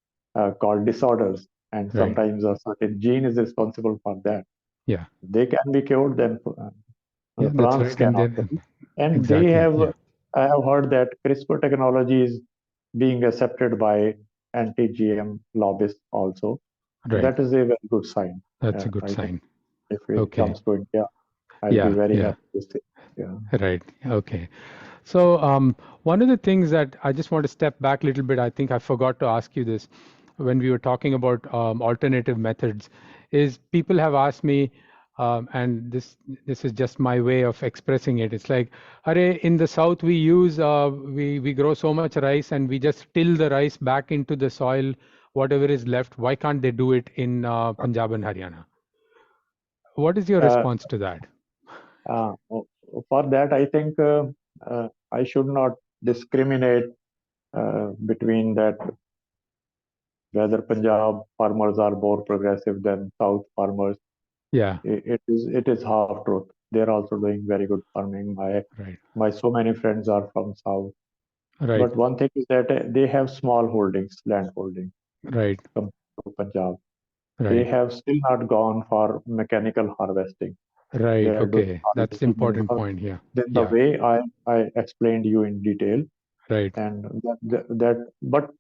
called disorders, and Right. sometimes a certain gene is responsible for that. Yeah. They can be cured. Then Yeah. the That's plants right. can And also then be. And they exactly. have. Yeah. I have heard that CRISPR technology is being accepted by anti-GM lobbyists also. Right. That is a very good sign. That's a good I think sign. if it Okay. comes to India, I'll be Yeah. very Yeah. happy to see. Yeah. Right. Okay. So, one of the things that I just want to step back a little bit, I think I forgot to ask you this when we were talking about alternative methods, is people have asked me, and this is just my way of expressing it. It's like, Arey, in the south we use we grow so much rice and we just till the rice back into the soil, whatever is left. Why can't they do it in Punjab and Haryana? What is your Uh, response to that? uh, for that, I think I should not discriminate between that whether Punjab farmers are more progressive than South farmers. Yeah. It is half truth. They're also doing very good farming. Right. My so many friends are from South. Right. But one thing is that they have small holdings, land holdings Right. compared to Punjab. They Right. have still not gone for mechanical harvesting. They Right. are doing Okay. That's harvesting important point here. the Yeah. way I explained you in detail, Right. and but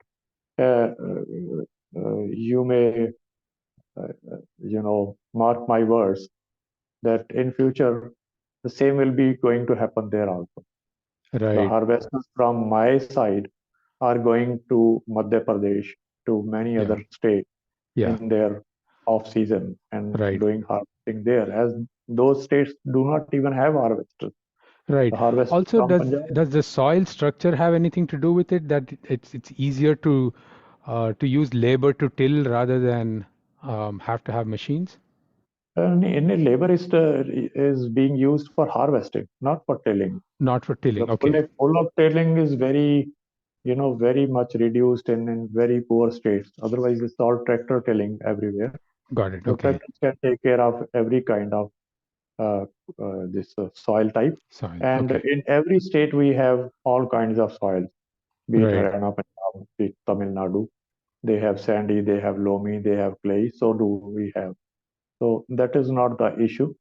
you may mark my words that in future the same will be going to happen there also. The Right. harvesters from my side are going to Madhya Pradesh, to many Yeah. other states Yeah. in their off season and Right. doing harvesting there, as those states do not even have harvesters. The Right. harvesters Also, from does Punjab. does the soil structure have anything to do with it that it's easier to use labor to till rather than have to have machines? Any labor is being used for harvesting, not for tilling. Not for The tilling. Okay. pull of tilling is very, very much reduced in very poor states. Otherwise, it's all tractor tilling everywhere. Got it. So Okay. tractors can take care of every kind of uh, this soil type. Soil. And Okay. in every state, we have all kinds of soils, be it Right. Haryana, Punjab, be it Tamil Nadu. They have sandy, they have loamy, they have clay. So do we have. So that is not the issue.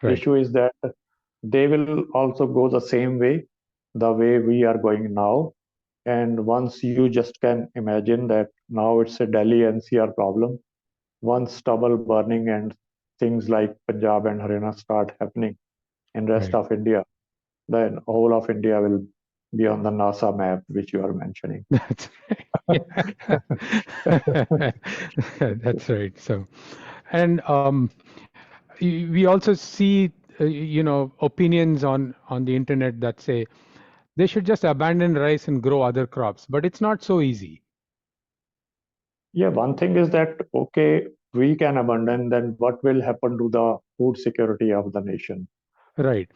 Right. Issue is that they will also go the same way, the way we are going now. And once you just can imagine that now it's a Delhi NCR problem. Once stubble burning and things like Punjab and Haryana start happening in rest Right. of India, then whole of India will be on the NASA map, which you are mentioning. That's right. Yeah. That's right. So, and we also see, opinions on the internet that say they should just abandon rice and grow other crops, but it's not so easy. Yeah, one thing is that, okay, we can abandon, then what will happen to the food security of the nation? Right.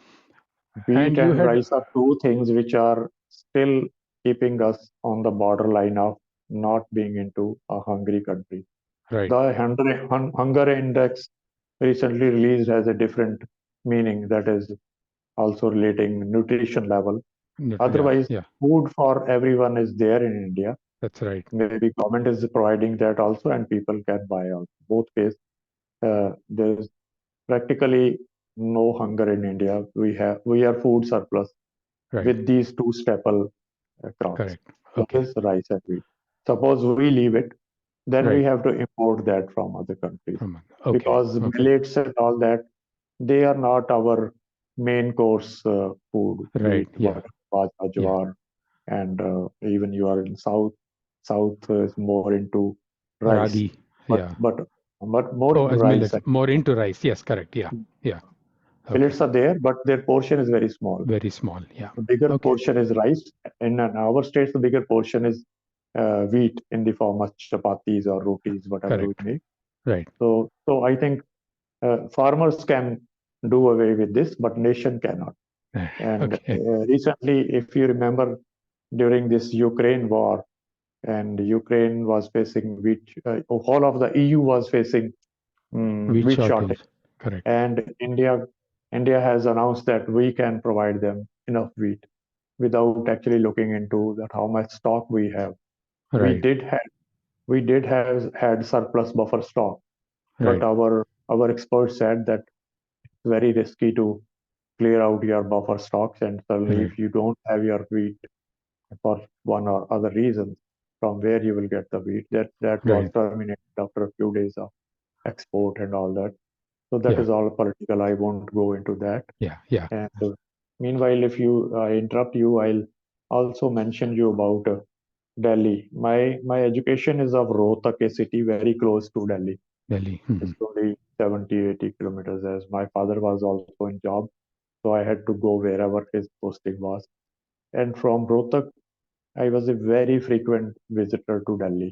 Wheat And you and had rice are two things which are still keeping us on the borderline of not being into a hungry country. right. The hunger index recently released has a different meaning, that is also relating nutrition level. Yeah. Otherwise, Yeah. food for everyone is there in India. That's right. Maybe government is providing that also, and people can buy also. Both ways, there is practically no hunger in India. We are food surplus Right. with these two staple crops. Correct. That Okay. is rice and wheat. Suppose we leave it, then we Right. have to import that from other countries, Okay. because Okay. millets and all that, they are not our main course food. Be Right. it Yeah. bajra, Yeah. jawar, and even you are in south. South is more into rice, Ragi. but Yeah. but but more Oh, into as rice. millets. More into rice. Yes. Correct. Yeah. Yeah. Okay. Millets are there, but their portion is very small. Very small. Yeah. The bigger Okay. portion is rice. In our states, the bigger portion is wheat in the form of chapatis or rotis, whatever we Correct. make. Right. So I think farmers can do away with this, but nation cannot. And Okay. recently, if you remember, during this Ukraine war, and Ukraine was facing wheat, whole of the EU was facing Wheat wheat shortage, shortage. Correct. and India has announced that we can provide them enough wheat without actually looking into that how much stock we have. We Right. did have we did have had surplus buffer stock, but Right. our experts said that it's very risky to clear out your buffer stocks, and suddenly Right. if you don't have your wheat for one or other reason, from where you will get the wheat, that was Right. terminated after a few days of export and all that. So that Yeah. is all political. I won't go into that. Yeah. Yeah. And meanwhile, if you interrupt you, I'll also mention you about Delhi. My education is of Rohtak, a city very close to Delhi. Delhi. It's only 70-80 kilometers. As my father was also in job, so I had to go wherever his posting was. And from Rohtak, I was a very frequent visitor to Delhi.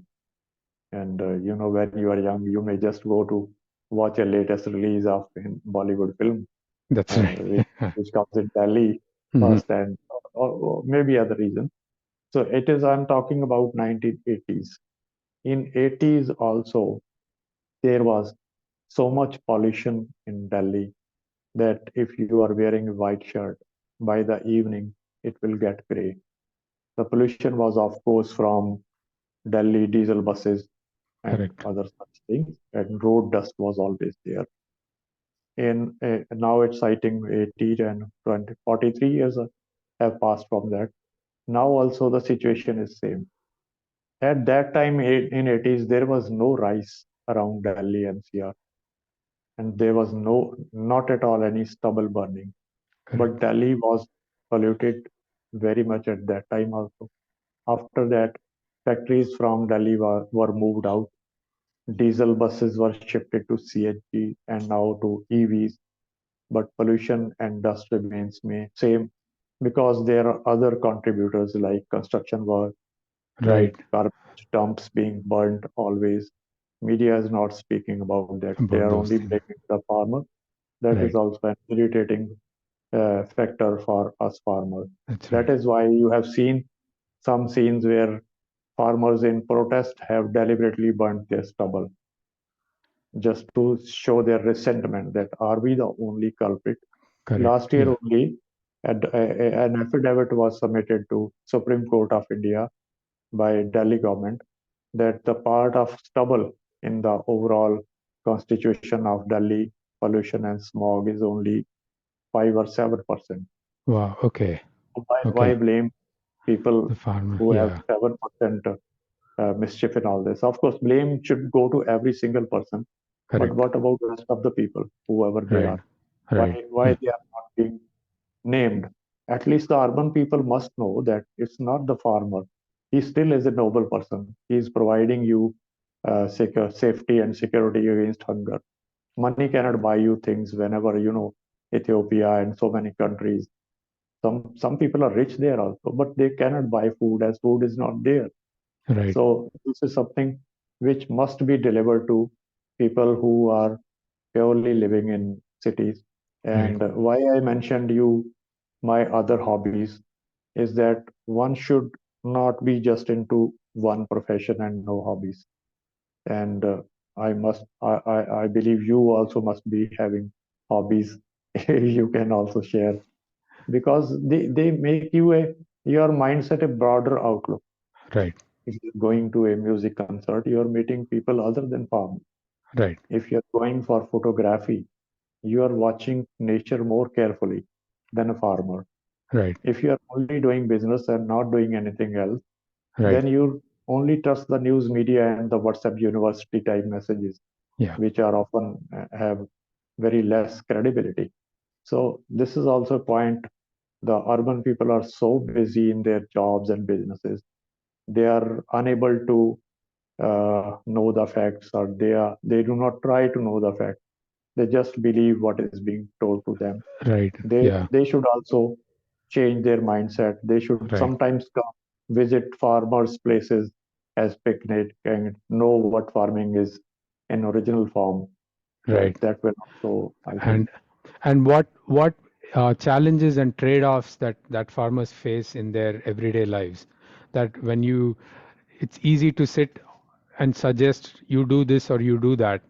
And when you are young, you may just go to watch a latest release of a Bollywood film, That's right. which comes in Delhi Hmm. first, and or maybe other reasons. So it is. I'm talking about 1980s. In 80s also, there was so much pollution in Delhi that if you are wearing a white shirt, by the evening it will get gray. The pollution was, of course, from Delhi diesel buses, and Correct. other such things. And road dust was always there. Now it's citing 80 and 20, 43 years have passed from that. Now also the situation is same. At that time in 80s, there was no rice around Delhi NCR, and there was not at all any stubble burning. But Correct. Delhi was polluted very much at that time also. After that, factories from Delhi were moved out. Diesel buses were shifted to CNG and now to EVs, but pollution and dust remains same because there are other contributors like construction work, Right. like garbage dumps being burned always. Media is not speaking about that. They About are those only things. blaming the farmer. That is Right. also an irritating factor for us farmers. That's That right. is why you have seen some scenes where farmers in protest have deliberately burnt their stubble just to show their resentment that are we the only culprit. Correct. Last year Yeah. only, an affidavit was submitted to Supreme Court of India by Delhi government that the part of stubble in the overall constitution of Delhi pollution and smog is only 5 or 7%. Wow. Okay. Why Okay. blame people The farmer. who have Yeah. 7% mischief in all this? Of course, blame should go to every single person. But Correct. what about the rest of the people, whoever they Right. are? Right. Why Yeah. they are not being named? At least the urban people must know that it's not the farmer. He still is a noble person. He is providing you safety and security against hunger. Money cannot buy you things whenever Ethiopia and so many countries. Some people are rich there also, but they cannot buy food as food is not there. Right. So this is something which must be delivered to people who are purely living in cities. Right. And why I mentioned you my other hobbies is that one should not be just into one profession and no hobbies. And I believe you also must be having hobbies. You can also share because they make your mindset a broader outlook. Right. If you're going to a music concert, you're meeting people other than farmers. Right. If you're going for photography, you are watching nature more carefully than a farmer. Right. If you are only doing business and not doing anything else, Right. then you only trust the news media and the WhatsApp university type messages, Yeah. which are often have very less credibility. So this is also a point. The urban people are so busy in their jobs and businesses, they are unable to know the facts, or they do not try to know the facts. They just believe what is being told to them. Right. they Yeah. they should also change their mindset. They should Right. sometimes come visit farmers places as picnic and know what farming is in original form. Right. That will also, I think. And what challenges and trade-offs that farmers face in their everyday lives, that when you it's easy to sit and suggest you do this or you do that,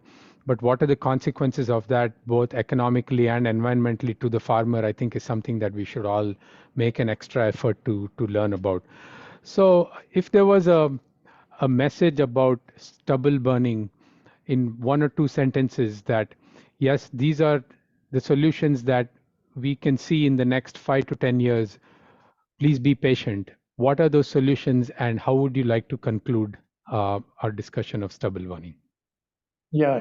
but what are the consequences of that, both economically and environmentally, to the farmer, I think is something that we should all make an extra effort to learn about. So if there was a message about stubble burning in one or two sentences, that yes, these are the solutions that we can see in the next 5 to 10 years, please be patient. What are those solutions, and how would you like to conclude our discussion of stubble burning? Yeah,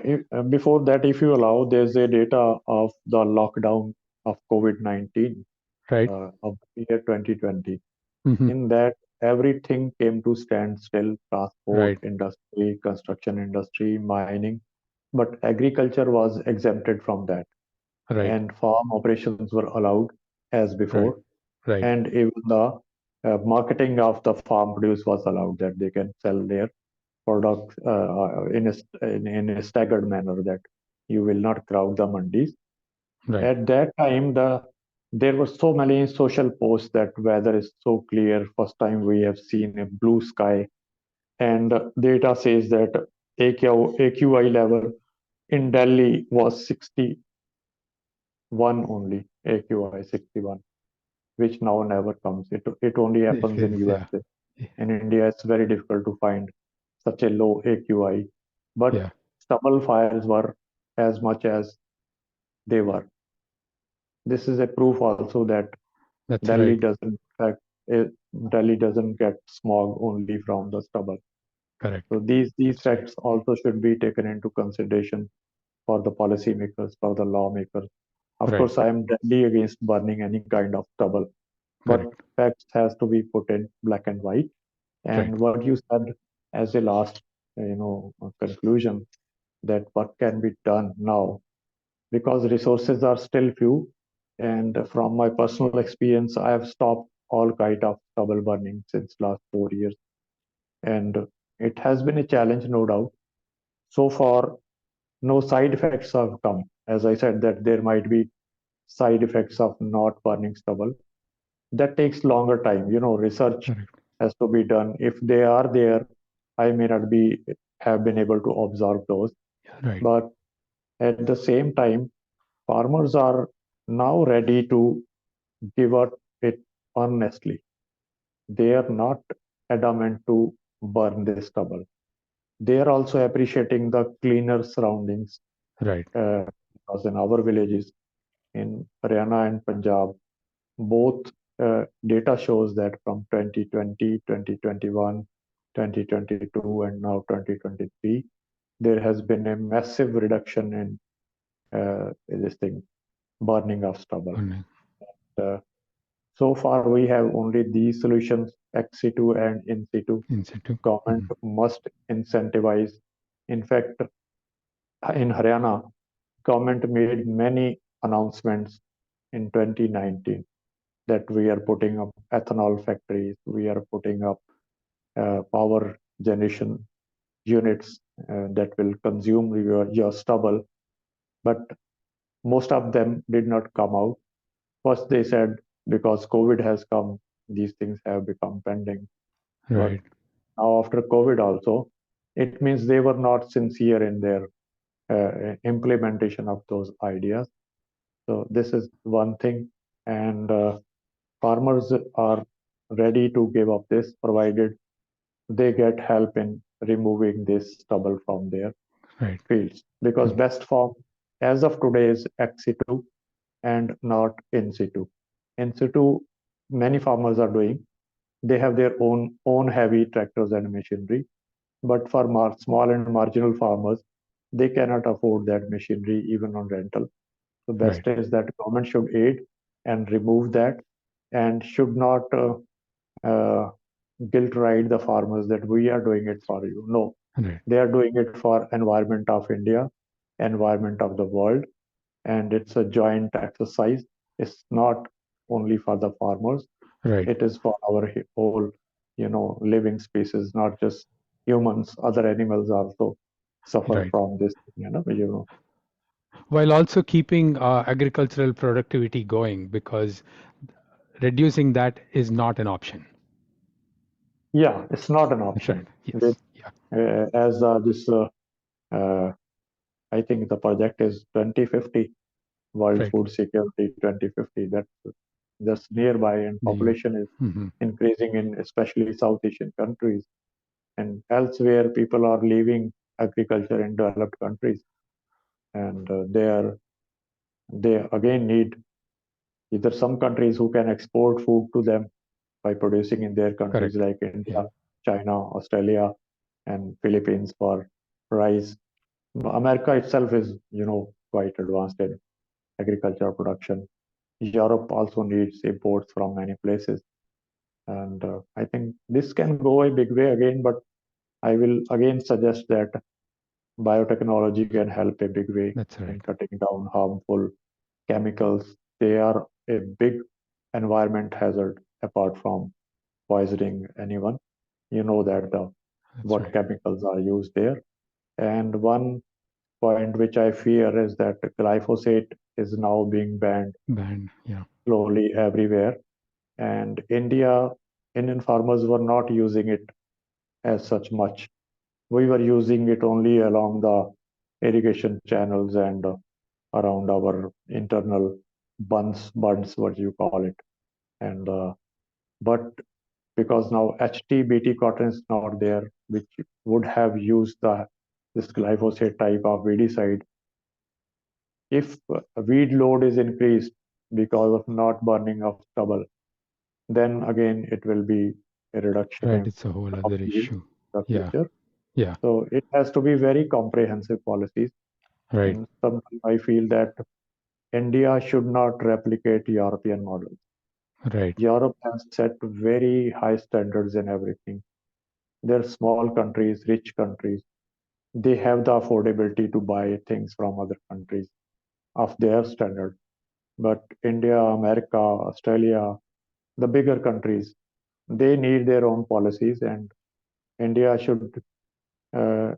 before that, if you allow, there's a data of the lockdown of COVID-19 Right. of the year 2020. Hmm. In that, everything came to standstill: transport Right. industry, construction industry, mining. But agriculture was exempted from that, Right. and farm operations were allowed as Right. before. Right. And even the marketing of the farm produce was allowed, that they can sell their products in a staggered manner, that you will not crowd the mandis. Right. At that time, there were so many social posts that weather is so clear. First time we have seen a blue sky, and data says that AQI level in Delhi was 61 only, AQI 61, which now never comes. It only If happens in it's, yeah. USA. In India, it's very difficult to find such a low AQI. but Yeah. stubble fires were as much as they were. This is a proof also that That's Delhi right. doesn't fact, Delhi doesn't get smog only from the stubble. Correct. So these That's right. facts also should be taken into consideration for the policymakers, for the lawmakers. Of Right. course, I am deadly against burning any kind of stubble, but Correct. facts has to be put in black and white. Right. And what you said as a last, conclusion, that what can be done now, because resources are still few. And from my personal experience, I have stopped all kind of stubble burning since last 4 years, and it has been a challenge, no doubt. So far, no side effects have come. As I said, that there might be side effects of not burning stubble. That takes longer time. Research Correct. has to be done. If they are there, I may not be have been able to observe those. Yeah, right. But at the same time, farmers are now ready to give up it honestly. They are not adamant to burn this stubble. They are also appreciating the cleaner surroundings, Right. uh, because in our villages in Haryana and Punjab, both data shows that from 2020, 2021, 2022, and now 2023, there has been a massive reduction in this thing, burning of stubble. Burning. Uh, so far, we have only these solutions, ex situ and in situ. In situ. Government Mhm. must incentivize. In fact, in Haryana, government made many announcements in 2019 that we are putting up ethanol factories, we are putting up power generation units that will consume your stubble. But most of them did not come out. First, they said because COVID has come, these things have become pending. But Right. now, after COVID, also, it means they were not sincere in their implementation of those ideas. So, this is one thing. And farmers are ready to give up this provided they get help in removing this stubble from their Right. fields, because And best form as of today is ex situ and not in situ. In situ, many farmers are doing. They have their own heavy tractors and machinery, but for small and marginal farmers, they cannot afford that machinery even on rental. So right. best is that government should aid and remove that, and should not uh, guilt ride the farmers that we are doing it for you. No, Right. they are doing it for environment of India, environment of the world, and it's a joint exercise. It's not only for the farmers; Right. it is for our whole, living species, not just humans. Other animals also suffer Right. from this. While also keeping agricultural productivity going, because reducing that is not an option. Yeah, it's not an That's right. option. Yes. Yeah. As this, uh, I think the project is 2050, World Right. Food Security 2050. That's just nearby, and Near. population is Hmm. increasing in especially South Asian countries, and elsewhere people are leaving agriculture in developed countries, and they again need either some countries who can export food to them by producing in their countries Correct. like Yeah. India, China, Australia, and Philippines for rice. America itself is, quite advanced in agricultural production. Europe also needs imports from many places. And I think this can go a big way again, but I will again suggest that biotechnology can help a big way That's in right. cutting down harmful chemicals. They are a big environment hazard apart from poisoning anyone. You know that That's what right. chemicals are used there. And one point which I fear is that glyphosate is now being banned Banned. Yeah. slowly everywhere. And Indian farmers were not using it as such much. We were using it only along the irrigation channels and around our internal buds, what you call it. And but because now HTBT cotton is not there, which would have used the this glyphosate type of weedicide, if weed load is increased because of not burning of stubble, then again it will be a reduction Right. It's a whole of other yield in issue. the Yeah. future. Yeah. So it has to be very comprehensive policies. Right. And sometimes I feel that India should not replicate European models. Right. Europe has set very high standards in everything. They're small countries, rich countries. They have the affordability to buy things from other countries of their standard. But India, America, Australia, the bigger countries, they need their own policies, and India should uh,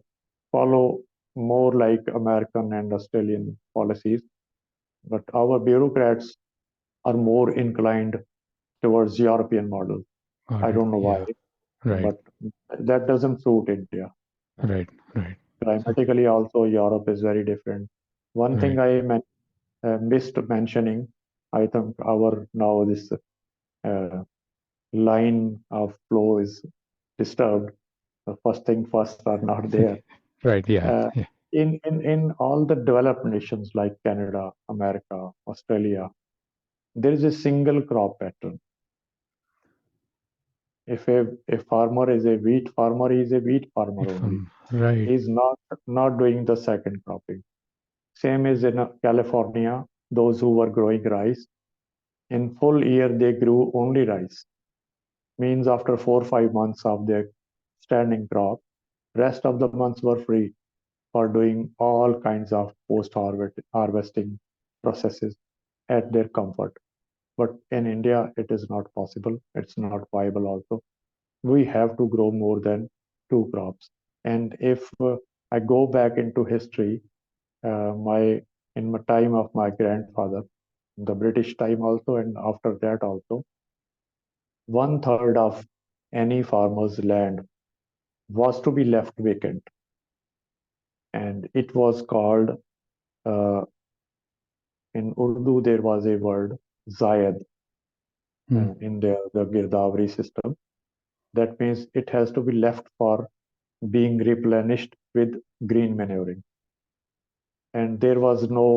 follow more like American and Australian policies. But our bureaucrats are more inclined towards European model. I Got it. don't know why, Yeah. Right. but that doesn't suit India. Right. Right. So, Climatically, also Europe is very different. One thing right. missed mentioning, I think our now this uh, line of flow is disturbed. The first thing first are not there. Right. Yeah. Uh, Yeah. in all the developed nations like Canada, America, Australia, there is a single crop pattern. If a farmer is a wheat farmer, he is a wheat farmer If only. I'm right. He is not doing the second cropping. Same is in California, those who were growing rice. In full year, they grew only rice. Means after 4 or 5 months of their standing crop, rest of the months were free for doing all kinds of post harvesting processes at their comfort. But in India, it is not possible. It's not viable also. We have to grow more than two crops. And if I go back into history, my in my time of my grandfather, the British time also, and after that also, 1/3 of any farmer's land was to be left vacant, and it was called uh, in Urdu there was a word Zayed Mm. in the Girdavri system. That means it has to be left for being replenished with green manuring, and there was no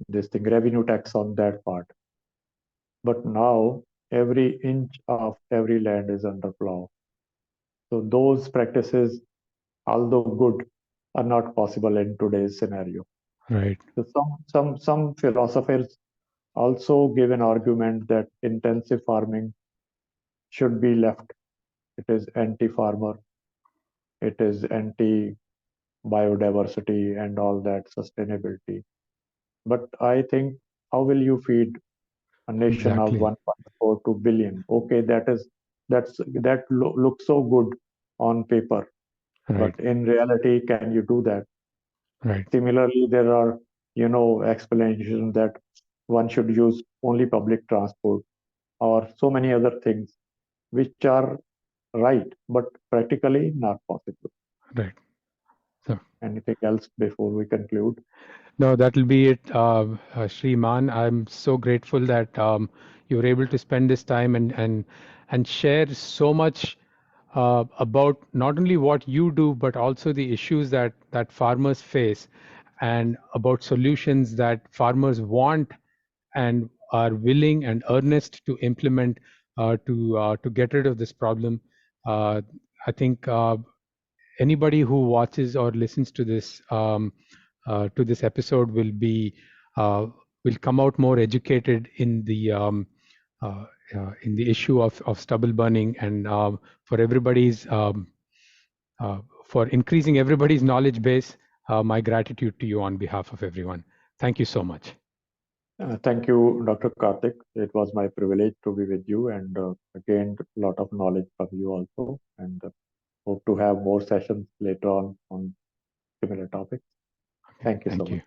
this thing revenue tax on that part. But now every inch of every land is under plow. So those practices, although good, are not possible in today's scenario. Right. So some philosophers also give an argument that intensive farming should be left. It is anti-farmer, it is anti-biodiversity and all that sustainability. But I think how will you feed a nation of Exactly. 1.42 billion? Okay, that looks so good on paper, Right. but in reality, can you do that? Right. Similarly, there are, explanations that one should use only public transport or so many other things which are right, but practically not possible. Right. So, Anything else before we conclude? no, that'll be it, Shri Mann. I'm so grateful that you were able to spend this time and share so much about not only what you do, but also the issues that farmers face, and about solutions that farmers want and are willing and earnest to implement to get rid of this problem. Uh, I think anybody who watches or listens to this episode uh, will come out more educated uh, in the issue of stubble burning, and for everybody's for increasing everybody's knowledge base. My gratitude to you on behalf of everyone. Thank you so much. Thank you, Dr. Karthik. It was my privilege to be with you and gained a lot of knowledge from you also. And hope to have more sessions later on similar topics. Okay, Thank you so thank much. you.